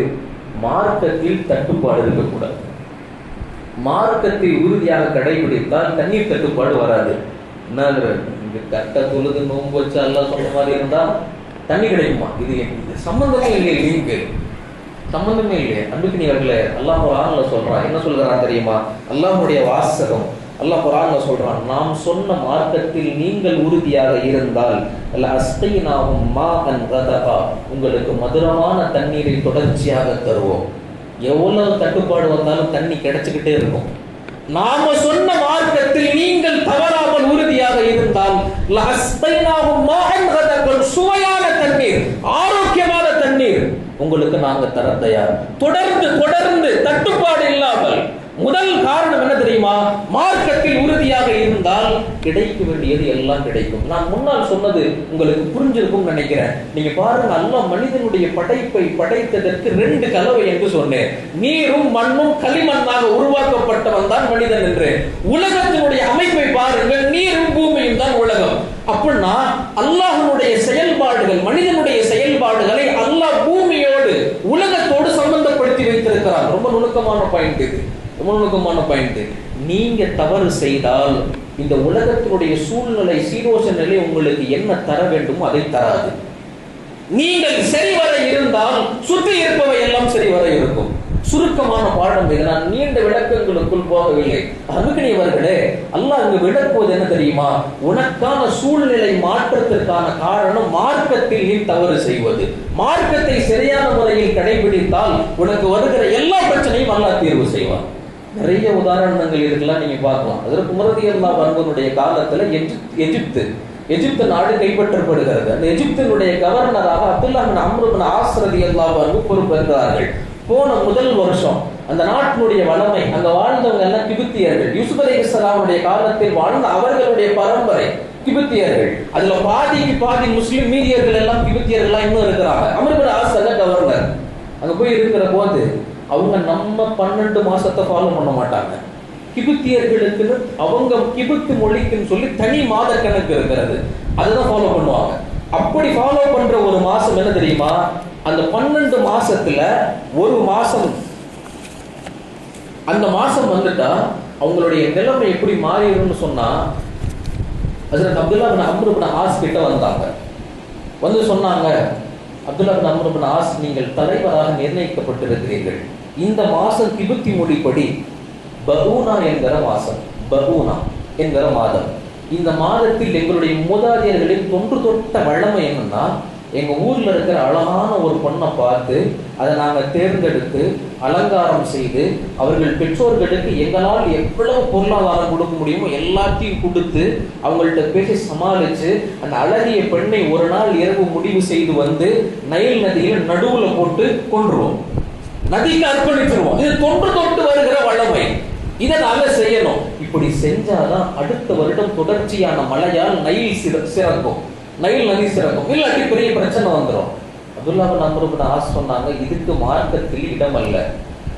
மார்க்கத்தில் தட்டுப்பாடு இருக்கக்கூடாது. மார்க்கத்தை உறுதியாக கடைபிடித்தால் தண்ணீர் தட்டுப்பாடு வராது. கட்ட தொழுது நோன்பு வச்சு அல்லாஹ் சொன்ன மாதிரி இருந்தா தண்ணி கிடைக்குமா? இது சம்பந்தமே இல்லையே, லிங்க் சம்பந்தமே இல்லையே. அன்புக்கு நீவர்களே, அல்லாஹ் குர்ஆன்ல சொல்றான், என்ன சொல்றான் தெரியுமா? அல்லாஹ்வுடைய வாசகம் அல்லாஹ் குர்ஆன்ல சொல்றான், நாம் சொன்ன மார்க்கத்தில் நீங்கள் உறுதியாக இருந்தால் அஸ்கைனாஹும் மாஅன் கதகா, உங்களுக்கு மதுரமான தண்ணீரை தொடர்ச்சியாக தருவோம். எவ்வளவு தட்டுப்பாடு வந்தாலும் தண்ணி கிடைச்சுக்கிட்டே இருக்கும். நாம சொன்ன மார்க்கத்தில் நீங்கள் தவறாமல் உறுதியாக இருந்தால் அஸ்கைனாஹும் மாஅன் கதகா, சுவையான தண்ணீர், ஆரோக்கியமான தண்ணீர் உங்களுக்கு நாங்க தர தயார். தொடர்ந்து தட்டுப்பாடு இல்லாமல். முதல் காரணம் என்ன தெரியுமா? மார்க்கத்தில் உறுதியாக இருந்தால் கிடைக்க வேண்டியது எல்லாம் கிடைக்கும். நான் முன்னால் சொன்னது உங்களுக்கு புரிஞ்சிருக்கும் நினைக்கிறேன். நீங்க பாருங்க, அல்லாஹ் மனிதனுடைய படைப்பை படைத்ததற்கு 2 கலவை என்று சொன்னேன். நீரும் மண்ணும் களிமண்ணாக உருவாக்கப்பட்டவன் தான் மனிதன் என்று. உலகத்தினுடைய அமைப்பை பாருங்கள், நீரும் பூமியும் தான் உலகம். அப்படின்னா அல்லாஹ்வுடைய செயல்பாடுகள், மனிதனுடைய செயல்பாடுகளை அல்லாஹ் பூமியோடு உலகத்தோடு சம்பந்தப்படுத்தி வைத்திருக்கிறார். ரொம்ப நுணுக்கமான பாயிண்ட் இது, நுணுக்கமான பாயிண்ட். நீங்க தவறு செய்தால் இந்த உலகத்தினுடைய சூழ்நிலை, சீரோச நிலை உங்களுக்கு என்ன தர வேண்டுமோ அதை தராது. நீங்கள் சரிவர இருந்தால் சுற்றி இருப்பவை எல்லாம் சரிவர இருக்கும். சுருக்கமான பாடம் இது. நான் நீண்ட விளக்கங்களுக்குள் போகவில்லை. அன்புக்குரியவர்களே, அல்லாஹ் இங்கு விளக்குவது என்ன தெரியுமா? உனக்கான சூழ்நிலை மாற்றத்திற்கான காரணம் மார்க்கத்தில் நீ தவறு செய்வது. மார்க்கத்தை சரியான முறையில் கடைபிடித்தால் உனக்கு வருகிற எல்லா பிரச்சனையும் அல்லாஹ் தீர்வு செய்வான். நிறைய உதாரணங்கள் இருக்கலாம், நீங்க பார்க்கலாம். அதற்கு ரலியல்லாஹு அன்ஹுவுடைய காலத்துல எகிப்து நாடு கைப்பற்றப்படுகிறது. அந்த எகிப்தினுடைய கவர்னராக அப்துல்லாஹ் பின் அம்ர் பின் ஆஸ் ரலியல்லாஹு அன்ஹு பொறுப்பேற்கிறார்கள். போன முதல் வருஷம் அந்த நாட்டினுடைய வளமை, அங்க வாழ்ந்தவங்க எல்லாம் கிபித்தியர்கள். யூசுப் அலைஹிஸ்ஸலாமுடைய காலத்தில் வாழ்ந்த அவர்களுடைய பரம்பரை கிபித்தியர்கள். அதுல பாதிக்கு பாதி முஸ்லிம், மீதியர்கள் எல்லாம் கிபித்தியர்களா இன்னும் இருக்கிறாங்க. அம்ர் பின் ஆஸ் கவர்னர். அங்க போய் இருக்கிற போது அவங்க நம்ம 12 மாசத்தை ஃபாலோ பண்ண மாட்டாங்க. கிபித்தியர்களுக்கு அவங்க கிபித்து மொழிக்குன்னு சொல்லி தனி மாத கணக்கு இருக்கிறது, அதுதான் ஃபாலோ பண்ணுவாங்க. அப்படி ஃபாலோ பண்ற ஒரு மாசம் என்ன தெரியுமா? அந்த 12 மாசத்துல ஒரு மாசம், அந்த மாசம் வந்துட்டா அவங்களுடைய நிலைமை எப்படி மாறிடும்னு சொன்னா, ஹஜ்ரத் அப்துல்லாஹ் பின் அம்ர் பின் ஆஸ் கிட்ட வந்தாங்க. வந்து சொன்னாங்க, அப்துல்லாஹ் பின் அம்ர் பின் ஆஸ், நீங்கள் தலைவராக நிர்ணயிக்கப்பட்டிருக்கிறீர்கள். இந்த மாசம் கிபித்தி மொழிப்படி பஹூனா என்கிற மாசம், பஹூனா என்கிற மாதம். இந்த மாதத்தில் எங்களுடைய மூதாதையர்களின் தொன்று தொட்ட வழமை என்னன்னா, எங்கள் ஊரில் இருக்கிற அழகான ஒரு பொண்ணை பார்த்து அதை நாங்கள் தேர்ந்தெடுத்து அலங்காரம் செய்து அவர்கள் பெற்றோர்களுக்கு எங்களால் எவ்வளவு பொருளாதாரம் கொடுக்க முடியுமோ எல்லாத்தையும் கொடுத்து அவங்கள்ட்ட பேசி சமாளித்து அந்த அழகிய பெண்ணை ஒரு நாள் இரவு முடிவு செய்து வந்து நைல் நதியில் நடுவில் போட்டு கொன்றுவோம், நதிக்கு அர்ப்பணித்துருவோம். இது தொன்று தொட்டு வருகிற வளமை. இதை நாங்கள் செய்யணும். இப்படி செஞ்சாதான் அடுத்த வருடம் தொடர்ச்சியான மழையால் நைல் சிறக்கும், நைல் நதி சிறக்கும். இல்லாட்டி பெரிய பிரச்சனை வந்துடும். அப்துல்லாஹ் பின் அம்ர் பின் ஆஸ் சொன்னாங்க, இதுக்கு மார்க்கத்தில் இடம் அல்ல,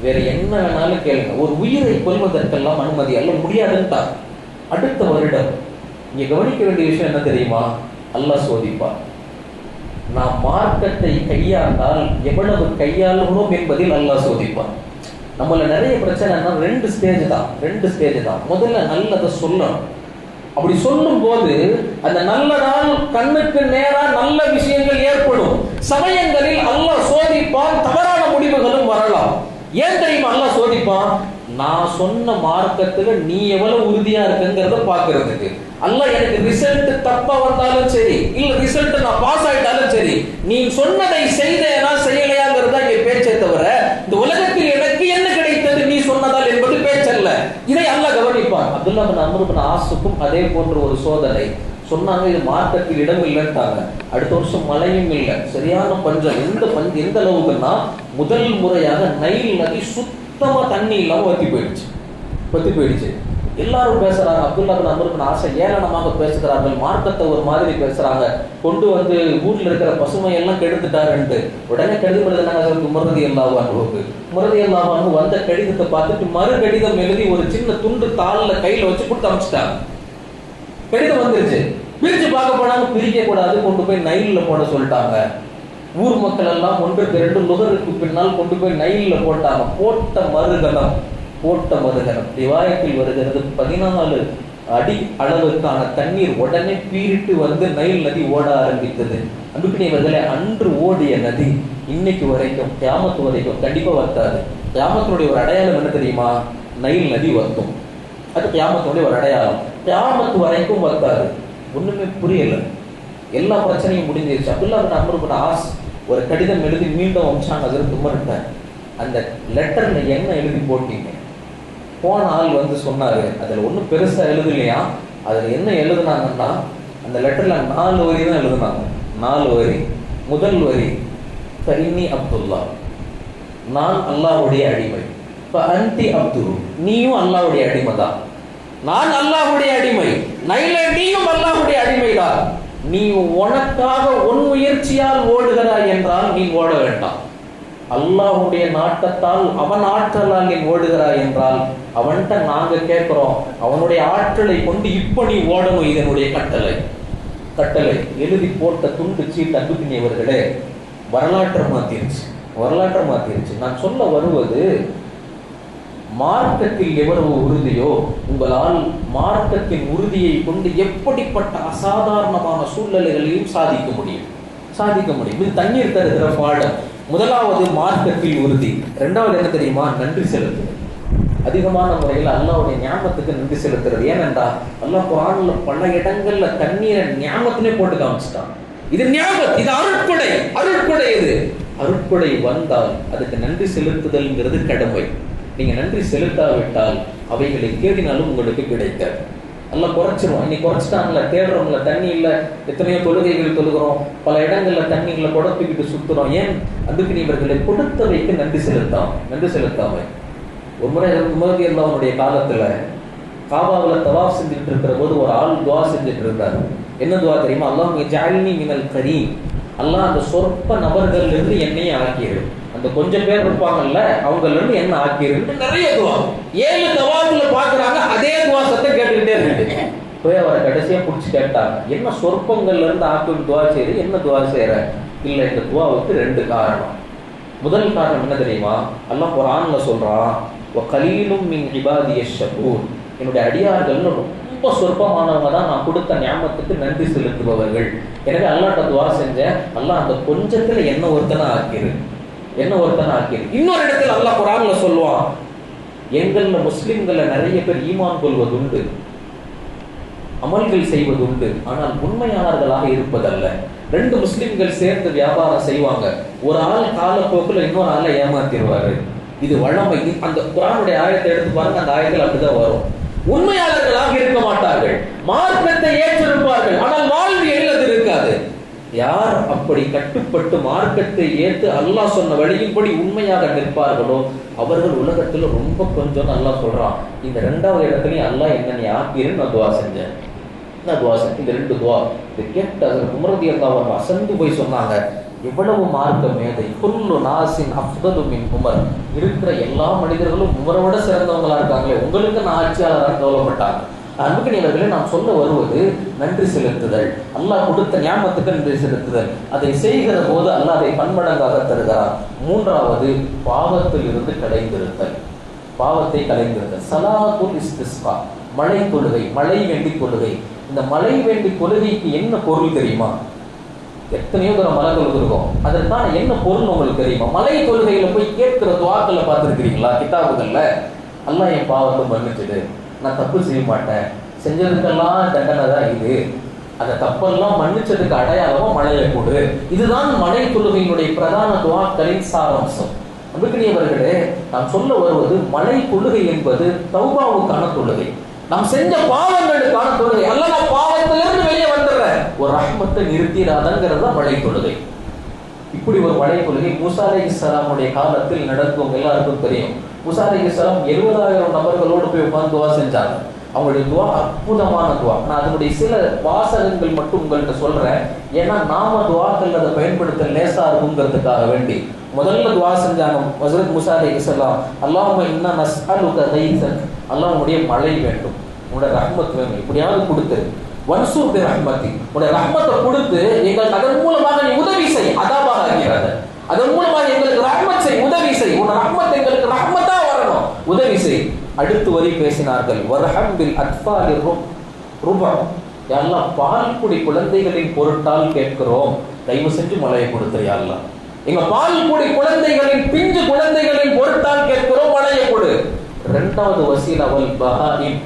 வேற என்ன வேணாலும் கேளுங்க, ஒரு உயிரை கொல்வதற்கெல்லாம் அனுமதி அல்ல, முடியாதுன்ட்டா. அடுத்த வருடம் இங்க கவனிக்க வேண்டிய விஷயம் என்ன தெரியுமா? அல்லாஹ் சோதிப்பார். நாம் மார்க்கத்தை கையாண்டால் எவ்வளவு கையாளுகிறோம் என்பதில் அல்லாஹ் சோதிப்பார். நம்மள நிறைய பிரச்சனைனா ரெண்டு ஸ்டேஜ் தான். முதல்ல நல்லதை சொல்லணும். அப்படி சொல்லும் போது அந்த நல்லதால் கண்ணுக்கு நேரா நல்ல விஷயங்கள் ஏற்படும். சமயங்களில் அல்லாஹ் சோதிப்பான், தவறான முடிவுகளும் வரலாம். ஏன் தெரியுமா அல்லாஹ் சோதிப்பான்? நான் சொன்ன மார்க்கத்துல நீ எவ்வளவு உறுதியா இருக்குங்கிறத பாக்குறதுக்கு. அல்லாஹ் எனக்கு ரிசல்ட் தப்பா வந்தாலும் சரி, இல்ல ரிசல்ட் நான் பாஸ் ஆயிட்டாலும் சரி, நீ சொன்னதை செய்தேனா செய்யலையாங்கிறதா இங்க பேச்சே தவிர இந்த உலகத்தில் எனக்கு என்ன கிடைத்தது நீ சொன்னதால் என்பது பேச்சல்ல. இதை அல்லாஹ் கவனிப்பான். அப்துல்லாஹ் பின் அம்ர் பின் ஆஸுக்கும் அதே போன்ற ஒரு சோதனை. சொன்னாங்க இது மார்க்கத்தில் இடம் இல்லைன்ட்டாங்க. அடுத்த வருஷம் மழையும் இல்லை, சரியான பஞ்சம். எந்த அளவுக்குன்னா முதல் முறையாக நைல் நதி சுத்தமா தண்ணி இல்லாம வத்தி போயிடுச்சு. எல்லாரும் பேசுறாங்க. அப்துல்லாஹ் பின் அம்ர் பின் ஆஸ் ஏளனமாக பேசுகிறார்கள், மார்க்கத்தை ஒரு மாதிரி பேசுறாங்க, கொண்டு வந்து ஊர்ல இருக்கிற பசுமை எல்லாம் கெடுத்துட்டாருன்ட்டு. உடனே கடிதம் எழுதினாங்க முரதியல்லாஹு அன்ஹு. வந்த கடிதத்தை பார்த்துட்டு மறு கடிதம் எழுதி ஒரு சின்ன துண்டு தாளில் கையில வச்சு கொடுத்து அனுப்பிச்சிட்டாங்க. கடிதம் வந்துருச்சு. பிரிச்சு பார்க்க போனாங்க, பிரிக்க கூடாது, கொண்டு போய் நைல்ல போட சொல்லிட்டாங்க. ஊர் மக்கள் எல்லாம் 1-2 நுகருக்கு பின்னால் கொண்டு போய் நைல்ல போட்டாங்க. போட்ட மருகனம் ரிவாயத்தில் வருகிறது 14 அடி அளவுக்கான தண்ணீர் உடனே பீரிட்டு வந்து நைல் நதி ஓட ஆரம்பித்தது. அன்புக்குரியவர்களே, அன்று ஓடிய நதி இன்னைக்கு வரைக்கும் கியாமத் வரைக்கும் கண்டிப்பா வத்தாது. கியாமத்தினுடைய ஒரு அடையாளம் என்ன தெரியுமா? நைல் நதி வத்தும். அது கியாமத்தினுடைய ஒரு அடையாளம். கியாமத் வரைக்கும் வத்தாது. ஒண்ணுமே புரியல, எல்லா பிரச்சனையும் முடிஞ்சிருச்சு. அப்துல்லாஹ் பின் அம்ர் பின் ஆஸ் ஒரு கடிதம் எழுதி மீண்டும் அம்சாங்க. அதில் தும்மர்ட்டார். அந்த லெட்டர்ல என்ன எழுதி போட்டீங்க? போன ஆள் வந்து சொன்னாரு, அதுல ஒன்றும் பெருசா எழுதலையா. அதுல என்ன எழுதுனாங்கன்னா, அந்த லெட்டர்ல 4 வரி தான் எழுதுனாங்க. 4 வரி. முதல் வரி, ஃபஇன்னி அப்துல்லா, நான் அல்லாஹ்வுடைய அடிமை. ஃபஅன்தி அப்துஹு, நீயும் அல்லாஹ்வுடைய அடிமை தான். நான் அல்லாஹ்வுடைய அடிமை, நைலே நீயும் அல்லாஹ்வுடைய அடிமைதான். நீ உனக்காக உன் முயற்சியால் ஓடுகிறாய் என்றால் நீ ஓட வேண்டாம். அல்லாஹ்வுடைய நாட்டத்தால் அவன் ஆற்றலால் நீ ஓடுகிறாய் என்றால் அவன்கிட்ட நாங்க கேட்கிறோம், அவனுடைய ஆற்றலை கொண்டு இப்ப நீ ஓடணும். இதனுடைய கட்டளை எழுதி போட்ட துண்டு சீட்டு அன்புக்குரியவர்களே வரலாற்றை மாத்திருச்சு. நான் சொல்ல வருவது, மார்க்கத்தில் எவ்வளவு உறுதியோ உங்களால் மார்க்கத்தின் உறுதியை கொண்டு எப்படிப்பட்ட அசாதாரணமான சூழ்நிலைகளையும் சாதிக்க முடியும். இது தண்ணீர் தருகிற பாடம். முதலாவது மார்க்கத்தில் உறுதி. 2வது என்ன தெரியுமா? நன்றி செலுத்துவது. அதிகமான முறையில் அல்லாஹ்வுடைய ஞாபகத்துக்கு நன்றி செலுத்துறது. ஏனென்றால் அல்லாஹ் குர்ஆன்ல பல இடங்கள்ல தண்ணீரை ஞாபகத்திலே போட்டு காமிச்சிட்டான். இது ஞாபகம், இது அருட்கொடை. இது அருட்கொடை வந்தால் அதுக்கு நன்றி செலுத்துதல்ங்கிறது கடமை. நீங்க நன்றி செலுத்தாவிட்டால் அவைகளை தேடினாலும் உங்களுக்கு கிடைக்காது. எல்லாம் குறைச்சிரும். இன்னைக்கு குறைச்சிட்டாங்கல்ல, தேடுறோம்ல, தண்ணி இல்லை, எத்தனையோ தொழுகைகள் தொழுகிறோம், பல இடங்கள்ல தண்ணிகளை குடத்துக்கிட்டு சுத்துறோம். ஏன்? அதுக்கு நீவர்களை கொடுத்தவைக்கு நன்றி செலுத்தாம. ஒரு முறை உமர் ரலியல்லாஹு காலத்துல காபாவில் தவாஃப் செஞ்சுட்டு இருக்கிற போது ஒரு ஆள் துவா செஞ்சுட்டு இருந்தார். என்ன துவா தெரியுமா? அல்லாஹ் ஜஅல்னி மினல் கரீம், அல்லாஹ் அந்த சொற்ப நபர்கள் இருந்து என்னையும் ஆக்கிடு. அந்த கொஞ்சம் பேர் இருப்பாங்கல்ல, அவங்கள இருந்து என்ன ஆக்கிடு. நிறைய துவா 7 தவாஃப்ல பாக்குறாங்க. அதே துவா சத்தம் கேட்டுக்கிட்டே இருக்கு. போய் அவரை கடைசியா பிடிச்சி கேட்டாங்க, என்ன சொற்பங்கள்ல இருந்து ஆக்கிட்டு துவா செய்யுது, என்ன துவா செய்யற? இல்ல, இந்த துவாவுக்கு 2 காரணம். முதல் காரணம் என்ன தெரியுமா? அல்லாஹ் குர்ஆன்ல சொல்றான், வகலீலும் மின் இபாதியஷ் ஷகூர், என்னுடைய அடியார்கள் ரொம்ப சொற்பமானவங்க தான் நான் கொடுத்த ஞாபகத்துக்கு நன்றி செலுத்துபவர்கள். எனவே அல்லாஹ்ட்ட துவா செஞ்சேன், அல்லாஹ் அந்த கொஞ்சத்துல என்ன ஒருத்தனை ஆக்கிரு. இன்னொரு இடத்துல அல்லாஹ் குர்ஆன்ல சொல்லுவான், எங்கள்ல முஸ்லிம்கள நிறைய பேர் ஈமான் கொள்வது உண்டு, அமல்கள் செய்வதுண்டு, ஆனால் உண்மையாளர்களாக இருப்பதல்ல. ரெண்டு முஸ்லிம்கள் சேர்ந்து வியாபாரம் செய்வாங்க, ஒரு ஆள் காலப்போக்கில் இன்னொரு ஆளை ஏமாத்திடுவாரு. இது வழமை. அந்த குர்ஆனுடைய ஆயத்தை எடுத்து பாருங்க, அந்த ஆயத்தில் அப்படிதான் வரும். உண்மையாளர்களாக இருக்க மாட்டார்கள், மார்க்கத்தை ஏற்றிருப்பார்கள், ஆனால் வாழ்வியல் அது இருக்காது. யார் அப்படி கட்டுப்பட்டு மார்க்கத்தை ஏற்று அல்லாஹ் சொன்ன வழியின்படி உண்மையாக நிற்பார்களோ அவர்கள் உலகத்தில் ரொம்ப கொஞ்சம். அல்லாஹ் சொல்றான், இந்த 2வது இடத்துலயும் அல்லாஹ் என்ன நீ ஆக்கிருன்னு நான் துவா செஞ்சேன். நான் துவா செஞ்சேன். இந்த 2 துவா இது கேட்டு அதில் உமரதி அல்லாஹ் அசந்து போய் சொன்னாங்க, எவ்வளவு மார்க்க மேதை. குல்லு நாசின் அஃதலு மின் உமர். இருக்கிற எல்லா மனிதர்களும் உமரை விட சிறந்தவங்களா இருக்காங்களே, உங்களுக்கு நான் ஆட்சியாளராக கவலைப்பட்டாங்க. அன்புக்கினியவர்களே, நாம் சொல்ல வருவது நன்றி செலுத்துதல். அல்லாஹ் கொடுத்த ஞாபகத்துக்கு நன்றி செலுத்துதல். அதை செய்கிற போது அல்லாஹ் அதை பன்மடங்காக தருகிறார். 3வது பாவத்தில் இருந்து கலைந்திருத்தல். பாவத்தை கலைந்திருத்தல். சலாத்துல் இஸ்திஸ்கா, மழை தொழுகை, மழை வேண்டி தொழுகை. இந்த மழை வேண்டி தொழுகைக்கு என்ன பொருள் தெரியுமா? எத்தனையோ தூரம் மழை தொழுதுருக்கோம், அதற்கான என்ன பொருள் உங்களுக்கு தெரியுமா? மலை தொழுகையில போய் கேட்கிற துவாக்களை பார்த்துருக்கிறீங்களா? கிதாபுகள்ல அல்லாஹ் என் பாவத்தை மன்னிச்சுடு, நான் தப்பு செய்ய மாட்டேன், செஞ்சதுக்கெல்லாம் தண்டனை தான் இது, அந்த தப்பெல்லாம் மன்னிச்சதுக்கு அடையாளமா மழையை கொடு. இதுதான் மலை தொழுகையினுடைய பிரதான துவாக்களின் சாராம்சம். அன்புக்கினியவர்களே, நாம் சொல்ல வருவது மலை தொழுகை என்பது தௌபாவுக்கான தொழுகை, நாம் செஞ்ச பாவங்களுக்கான தொழுகை. அல்ல, நான் பாவத்திலிருந்து வெளியே வந்துடுறேன், ஒரு ரஹ்மத்தை நிறுத்திடாதங்கிறது தான் மழை தொழுகை. இப்படி ஒரு மழை தொழுகை மூசா அலைஹிஸ்ஸலாமுடைய காலத்தில் நடக்கும். எல்லாருக்கும் தெரியும், மூசா அலைஹிஸ்ஸலாம் 70,000 நபர்களோடு போய் உட்கார்ந்து துவா செஞ்சாங்க. அவங்களுடைய துவா அற்புதமான துவா. நான் அதனுடைய சில வாசகங்கள் மட்டும் உங்கள்கிட்ட சொல்றேன், ஏன்னா நாம துவாக்கள் அதை பயன்படுத்த லேசா இருக்குங்கிறதுக்காக வேண்டி. முதல்ல துவா செஞ்சாங்க ஹஜ்ரத் மூசா அலைஹிஸ்ஸலாம், அல்லாஹும்ம இன்னா நஸ்அலுக கைஸக், அல்லாஹ் உன்னுடைய மழை வேண்டும், உன்னுடைய ரஹ்மத் வேணும், இப்படியாவது கொடுத்து வன்சூர் பி ரஹ்மத்தி, உன்னுடைய ரஹ்மத்தை கொடுத்து எங்களுக்கு அதன் மூலமாக நீ உதவி செய், அதாபாக ஆகிறாத, அதன் மூலமாக எங்களுக்கு ரஹ்மத் செய், உதவி செய், உன் ரஹ்மத் எங்களுக்கு ரஹ்மத்தா வரணும், உதவி செய். அடுத்து வரி பேசினார்கள், வர்ஹம் பில் அத்ஃபாலி ருபா, யாரெல்லாம் பால் குடி குழந்தைகளின் பொருட்டால் கேட்கிறோம், தயவு செஞ்சு மழையை கொடுத்து யாரெல்லாம் எங்க பால் குடி குழந்தைகளின் பிஞ்சு குழந்தைகளின் பொருட்டால் கேட்கிறோம், மழையை கொடு. 2வது வசீல் அவல் பஹாயிம்,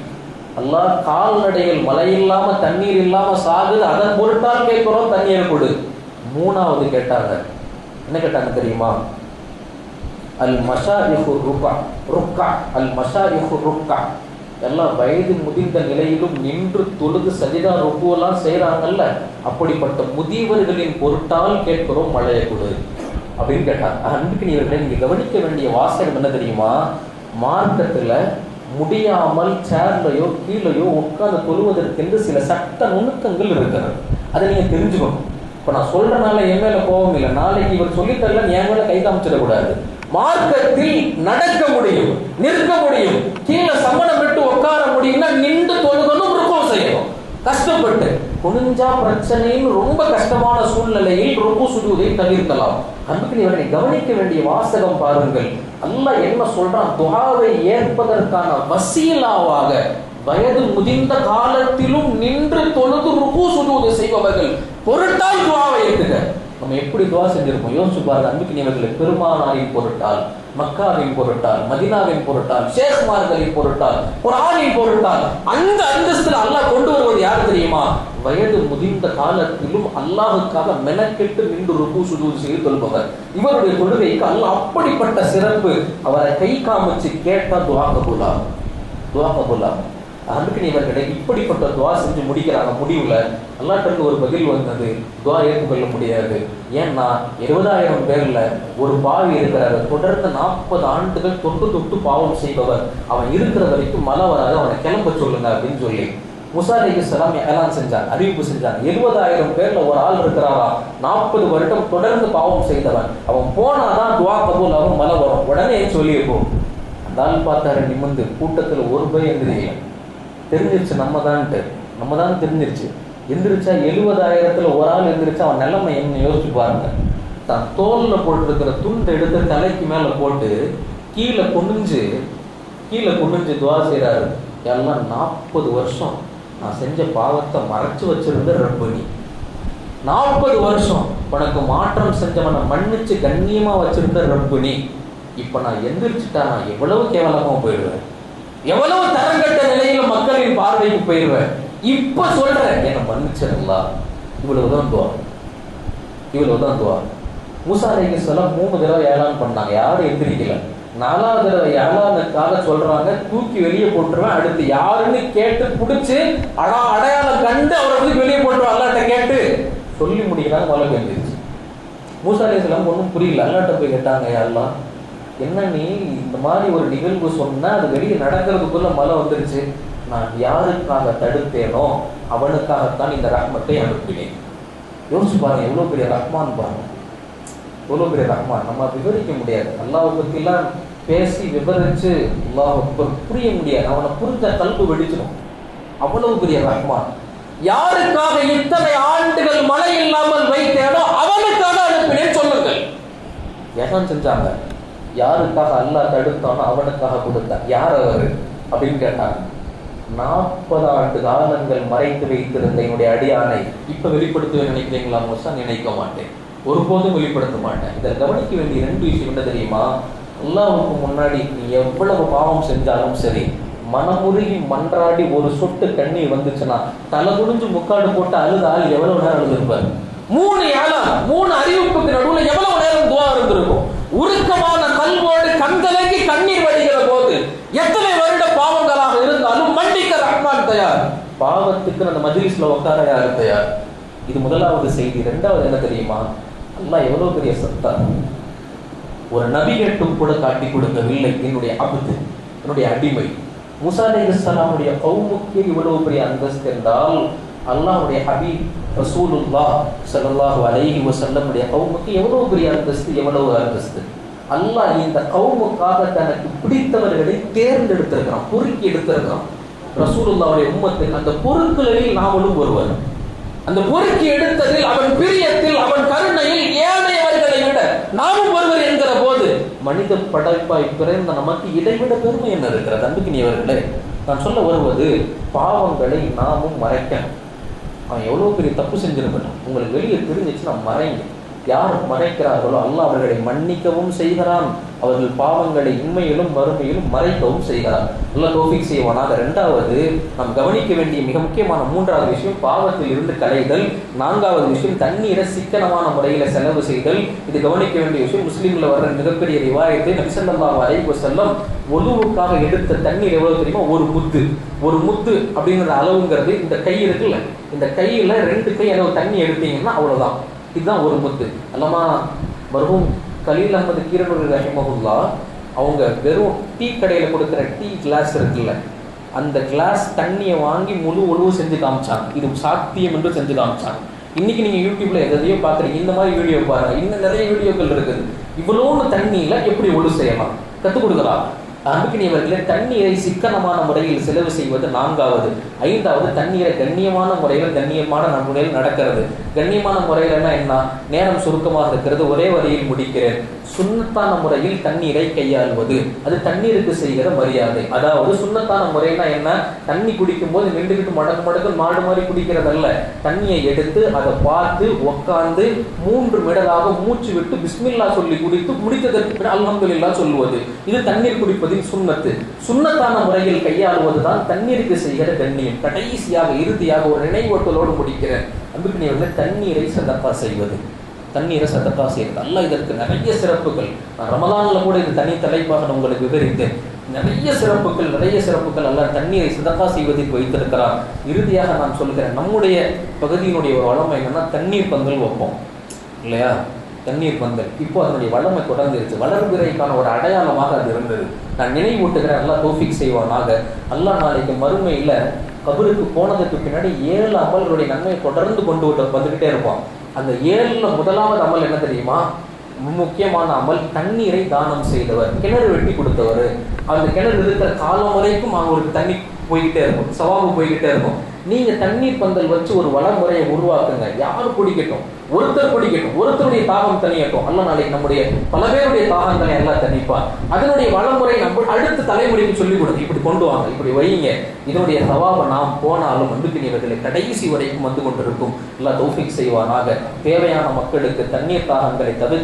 அல்லாஹ் கால்நடைகள் மழை இல்லாம தண்ணீர் இல்லாம சாகுது, அதன் பொருட்டால் கேட்கிறோம், தண்ணீரை கொடு. 3வது கேட்டாங்க, என்ன கேட்டாங்க தெரியுமா? அல் மஷாயிஹு ருக்கா, அல் மஷாயிஹு ருக்கா, எல்லாம் வயது முதிர்ந்த நிலையிலும் நின்று தொழுது சஜிதா ருக்குவெல்லாம் செய்யறாங்கல்ல, அப்படிப்பட்ட முதியவர்களின் பொருட்டால் கேட்கிறோம், மழையை கொடு அப்படின்னு கேட்டாங்க. அன்புக்கினியவர்களை, நீங்க கவனிக்க வேண்டிய வாசகம் என்ன தெரியுமா? மார்க்கத்துல முடியாமல் சேர்லையோ கீழையோ உட்கார்ந்து தொழுவதற்கென்று சில சட்ட நுணுக்கங்கள் இருக்கிறது. அதை நீங்க தெரிஞ்சுக்கணும். இப்ப நான் சொல்றதுனால என் மேல கோபம் இல்லை, நாளைக்கு இவர் சொல்லித்தரல என் மேல கை காமிச்சிடக்கூடாது. மார்க்கத்தில் நடக்க முடியும், நிற்க முடியும், கீழே சமணம் விட்டு உட்கார முடியும்னா நின்று தொழுகணும், ருக்கும் செய்யணும். கஷ்டப்பட்டு குனிஞ்சா பிரச்சனைன்னு ரொம்ப கஷ்டமான சூழ்நிலையில் ருக்கு சுஜூதை தவிர்க்கலாம். அன்புக்கு இவரை கவனிக்க வேண்டிய வாசகம் பாருங்கள். அல்லாஹ் என்ன சொல்றான்? துஆவை ஏற்பதற்கான வசீலாவாக வயது முதிர்ந்த காலத்திலும் நின்று தொழுது ருக்கு சுஜூது செய்பவர்கள் பொருட்டால் துஆவை ஏற்றுக. நம்ம எப்படி துவா செஞ்சிருப்போம் யோசிச்சு பாருங்க. அன்புக்கினியவர்களே, பெருமானாரின் பொருட்டால், மக்காவின் பொருட்டால், மதினாவின் பொருட்டால், ஷேக்மார்களின் பொருட்டால், குர்ஆனின் பொருட்டால், அந்த அந்தஸ்தில் அல்லாஹ் கொண்டு வருவது யார் தெரியுமா? வயது முதிர்ந்த காலத்திலும் அல்லாஹுக்காக மெனக்கெட்டு நின்று ருக்கு சுஜூது செய்து தொழுபவர். இவருடைய தொழுகைக்கு அல்லாஹ் அப்படிப்பட்ட சிறப்பு. அவரை கை காமிச்சு கேட்டா துஆ கபூலாகும், துஆ கபூலாகும். அன்புக்கினியவர்களே, இப்படிப்பட்ட துவா செஞ்சு முடிக்கிறாங்க. முடிவுல அல்லாஹ்வுக்கு ஒரு பதில் வந்தது, துவா ஏற்றுக்கொள்ள முடியாது. ஏன்னா 70,000 பேர்ல ஒரு பாவி இருக்கிறாரு, தொடர்ந்து 40 ஆண்டுகள் தொட்டு தொட்டு பாவம் செய்பவர், அவன் இருக்கிற வரைக்கும் மழை வராது, அவனை கிளம்ப சொல்லுங்க அப்படின்னு சொல்லி மூசா அலைஹிஸ்ஸலாம் ஏலான் செஞ்சாங்க, அறிவிப்பு செஞ்சாங்க. 70,000 பேர்ல ஒரு ஆள் இருக்கிறாரா, 40 வருடம் தொடர்ந்து பாவம் செய்தவன், அவன் போனாதான் துவா கபூல் ஆகும், மழை வரும். உடனே சொல்லியிருப்போம். அந்த ஆள் பார்த்தாரு நிமிர்ந்து, கூட்டத்துல ஒரு பை எந்திரிக்கல, தெரிஞ்சிருச்சு நம்ம தான் தெரிஞ்சிருச்சு. எந்திரிச்சா 70,000த்துல ஒரு ஆள் எந்திரிச்சா அவன் நிலைமை என்ன யோசிச்சு பாருங்க. தான் தோல்ல போட்டிருக்கிற துண்டை எடுத்து தலைக்கு மேல போட்டு கீழே குனிஞ்சு துவா செய்யறாரு. எல்லாம் 40 வருஷம் நான் செஞ்ச பாவத்தை மறைச்சு வச்சிருந்த ரப்பனி, 40 வருஷம் உனக்கு மாற்றம் செஞ்சவனை மன்னிச்சு கண்ணியமா வச்சிருந்த ரப்பனி, இப்ப நான் எந்திரிச்சுட்டா நான் எவ்வளவு கேவலமா போயிடுவேன், எவ்வளவு தரங்கட்ட நிலையில மக்களின் பார்வைக்கு போயிடுவேன். இப்ப சொல்றேன் என்ன மன்னிச்சிடலாம். இவ்வளவுதான் துவா, இவ்வளவுதான் துவா. மூசா அலைஹிஸ்ஸலாம் 3 தடவை ஏலான் பண்ணாங்க, யாரும் எந்திரிக்கல. 4வது தடவை ஏலானுக்காக சொல்றாங்க, தூக்கி வெளியே போட்டுருவேன், அடுத்து யாருன்னு கேட்டு பிடிச்சு அடையாளம் கண்டு அவரை வந்து வெளியே போட்டுருவேன் அல்லாட்ட கேட்டு சொல்லி முடிக்கிறாங்க. மழை பெஞ்சிருச்சு. மூசா அலைஹிஸ்ஸலாம் ஒன்றும் புரியல. அல்லாட்ட போய் கேட்டாங்க, யா அல்லாஹ், என்ன நீ இந்த மாதிரி ஒரு நிகழ்வு சொன்னா அது வெளியே நடக்கிறதுக்குள்ள மழை வந்துருச்சு, நான் யாருக்காக தடுத்தேனோ அவனுக்காகத்தான் இந்த ரஹ்மத்தை அனுப்பினேன். யோசிச்சு பாருங்க, எவ்வளவு பெரிய ரஹ்மான் பாருங்க, எவ்வளவு பெரிய ரஹ்மான். நம்ம விவரிக்க முடியாது. அல்லாஹ் பத்திலாம் பேசி விவரிச்சு அல்லாஹ் புரிய முடியாது. அவனை புரிஞ்ச கல்பு வெடிச்சிடும். அவ்வளவு பெரிய ரஹ்மான். யாருக்காக இத்தனை ஆண்டுகள் மழை இல்லாமல் வைத்தேனோ அவனுக்காக அனுப்பினேன் சொல்லுங்கள். ஏன் செஞ்சாங்க? யாருக்காக அல்லாஹ் தடுத்தானோ அவனுக்காக கொடுத்தான். யார் அவரு அப்படின்னு கேட்டாங்க. 40 ஆண்டு காலங்கள் மறைத்து வைத்திருந்த என்னுடைய அடியானை இப்ப வெளிப்படுத்துவேன் நினைக்கிறீங்களா மூசா? நினைக்க மாட்டேன், ஒருபோதும் வெளிப்படுத்த மாட்டேன். இதில் கவனிக்க வேண்டிய 2 விஷயம் என்ன தெரியுமா? அல்லாஹ்வுக்கு முன்னாடி நீ எவ்வளவு பாவம் செஞ்சாலும் சரி, மனமுருகி மன்றாடி ஒரு சொட்டு கண்ணீர் வந்துச்சுன்னா தலை குனிஞ்சு முக்காடு போட்டு அழுதால் எவ்வளவு நேரம் அழுதுருப்பாரு? 3 ஏலம் 3 அறிவிப்புக்கு நடுவில் எவ்வளவு நேரம் துவா இருந்திருக்கும்? உருக்கமான கல்வோடு கண்கலங்கி கண்ணீர் வடிகிற போது எத்தனை வருட பாவங்களாக இருந்தாலும் மன்னிக்க ரஹ்மான் தயார். பாவத்துக்கு அந்த மஜ்லிஸ்ல உட்கார யாரு தயார்? இது முதலாவது செய்தி. 2வது என்ன தெரியுமா? அல்லாஹ் எவ்வளவு பெரிய சத்தா, ஒரு நபி கேட்டும் கூட காட்டி கொடுக்கவில்லை. என்னுடைய அபத்து, என்னுடைய அடிமை மூசா அலைஹிஸ்ஸலாமுடைய கௌமுக்கு இவ்வளவு பெரிய அந்தஸ்து என்றால், அல்லாஹ்வுடைய ஹபீப் ரசூலுல்லாஹ் ஸல்லல்லாஹு அலைஹி வஸல்லம் உடைய கௌமுக்கு எவ்வளவு பெரிய அந்தஸ்து, எவ்வளவு அந்தஸ்து. அல்லாஹ் இந்த கௌமுக்காக தனக்கு பிடித்தவர்களை தேர்ந்தெடுத்திருக்கிறான், பொறுக்கி எடுத்திருக்கிறான். ரசூலுல்லாஹ்வுடைய உம்மத்தில் அந்த பொறுக்குகளில் நாமளும் ஒருவர். அந்த பொறுக்கி எடுத்ததில், அவன் பிரியத்தில், அவன் கருணையில் ஏனையவர்களை விட நாமும் ஒருவர் என்கிற போது மனித படைப்பாய் பிறந்த நமக்கு இதைவிட பெருமை என்ன இருக்கிறது? அன்புக்கினியவர்களே, நான் சொல்ல வருவது, பாவங்களை நாமும் மறைக்கணும். அவன் எவ்வளவு பெரிய தப்பு செஞ்சிருக்கணும், உங்களுக்கு வெளியே தெரிஞ்சிச்சுன்னா மறைங்க. யார் மறைக்கிறார்களோ அல்லாஹ் அவர்களை மன்னிக்கவும் செய்கிறான், அவர்கள் பாவங்களை இன்மையிலும் மறுமையிலும் மறைக்கவும் செய்கிறார். அல்லாஹ் தௌஃபீக் செய்வானாக. 2வது நாம் கவனிக்க வேண்டிய மிக முக்கியமான 3வது விஷயம் பாவத்தில் இருந்து களைதல். 4வது விஷயம் தண்ணீரை சிக்கனமான முறையில் செலவு செய்தல். இது கவனிக்க வேண்டிய விஷயம். முஸ்லீம்ல வர்ற மிகப்பெரிய ரிவாயத்தை நபி ஸல்லல்லாஹு அலைஹி வஸல்லம் ஒதுவுக்காக எடுத்த தண்ணீர் எவ்வளவு தெரியுமா? ஒரு முத்து அப்படிங்கிற அளவுங்கிறது இந்த கை இருக்குல்ல, இந்த கையில 2 கை அளவு தண்ணி எடுத்தீங்கன்னா அவ்வளவுதான். இதுதான் ஒரு முத்து. அல்லாமா மர்ஹூம் கலீல் அஹ்மது கீரனூரி ரஹிமஹுல்லாஹ் அவங்க வெறும் டீ கடையில் கொடுக்குற டீ கிளாஸ் இருக்குல்ல, அந்த கிளாஸ் தண்ணியை வாங்கி முழு ஒழுவு செஞ்சு காமிச்சாங்க. இது சாத்தியம் என்று செஞ்சு காமிச்சாங்க. இன்னைக்கு நீங்க யூடியூப்ல எதையோ பாக்குறீங்க, இந்த மாதிரி வீடியோ பாருங்க, இன்னும் நிறைய வீடியோக்கள் இருக்குது. இவ்வளோன்னு தண்ணியில எப்படி ஒழு செய்யலாம் கற்றுக் கொடுக்கலாம். அன்புக்கினியவர்களே, தண்ணீரை சிக்கனமான முறையில் செலவு செய்வது 4வது. 5வது தண்ணீரை கண்ணியமான முறையில் கண்ணியமான முறையில் நடக்கிறது. கண்ணியமான முறையில்னா என்ன? நேரம் சுருக்கமாக இருக்கிறது, ஒரே வரியில் முடிக்கிறேன். சுன்னத்தான முறையில் தண்ணீரை கையாள்வது, அது தண்ணீருக்கு செய்கிற மரியாதை. அதாவது சுன்னத்தான முறைனா என்ன? தண்ணி குடிக்கும் போது நின்றுகிட்டு மடக்கு மாடு மாதிரி குடிக்கிறதல்ல. தண்ணியை எடுத்து அதை பார்த்து உட்கார்ந்து 3 மிடலாக மூச்சு விட்டு பிஸ்மில்லா சொல்லி குடித்து முடித்ததற்கு பிறகு அல்ஹம்துலில்லாஹ் சொல்லுவது. இது தண்ணீர் குடிப்பதின் சுன்னத்து. சுன்னத்தான முறையில் கையாளுவதுதான் தண்ணீருக்கு செய்கிற கண்ணியம். கடைசியாக இறுதியாக ஒரு நினைவூட்டலோடு முடிக்கிறேன். அன்புக்கினியவர்களே, தண்ணீரை சதக்கா செய்வது, தண்ணீரை சதக்கா செய்வது. அல்லாஹ் இதற்கு நிறைய சிறப்புகள், நான் ரமலான்ல கூட இது தனி தலைப்பாக நான் உங்களுக்கு விவரித்தேன். நிறைய சிறப்புகள் அல்லாஹ் தண்ணீரை சதக்கா செய்வதற்கு வைத்திருக்கிறார். இறுதியாக நான் சொல்கிறேன், நம்முடைய பகுதியினுடைய ஒரு வளமை என்னன்னா, தண்ணீர் பந்தல் வைப்போம் இல்லையா? தண்ணீர் பந்தல் இப்போ அதனுடைய வளமை தொடர்ந்துருச்சு. வளர்பிறைக்கான ஒரு அடையாளமாக அது இருந்தது. நான் நினைவூட்டுகிறேன், அல்லாஹ் தௌஃபீக் செய்வானாக. அல்லாஹ் நாளைக்கு மறுமையில கபருக்கு போனதுக்கு பின்னாடி 7 அமல்களுடைய நன்மையை தொடர்ந்து கொண்டு வந்துகிட்டே இருப்போம். அந்த 7ல முதலாவது அமல் என்ன தெரியுமா? முக்கியமான அமல், தண்ணீரை தானம் செய்தவர், கிணறு வெட்டி கொடுத்தவர். அந்த கிணறு இருக்கிற காலம் வரைக்கும் அவங்களுக்கு தண்ணி போய்கிட்டே இருக்கும், சவாபு போய்கிட்டே இருக்கும். நீங்க தண்ணீர் பந்தல் வச்சு ஒரு வளமுறையை உருவாக்குங்க. யாரு குடிக்கட்டும், ஒருத்தருடைய தாகம் தணியட்டும். அல்லாஹ் நாளைக்கு நம்முடைய பல பேருடைய தாகங்களை எல்லாம் தணிப்பார். அதனுடைய வளமுறை நம்ம அடுத்த தலைமுறைக்கு சொல்லிக் கொடுங்க, இப்படி கொண்டு வாங்க, இப்படி வைங்க. இதனுடைய சவாபை நாம் போனாலும் அன்புக்கினியவர்களை கடைசி வரைக்கும் வந்து கொண்டிருக்கும். அல்லாஹ் தௌஃபீக் செய்வானாக. தேவையான மக்களுக்கு தண்ணீர் தாகங்களை தவிர்த்து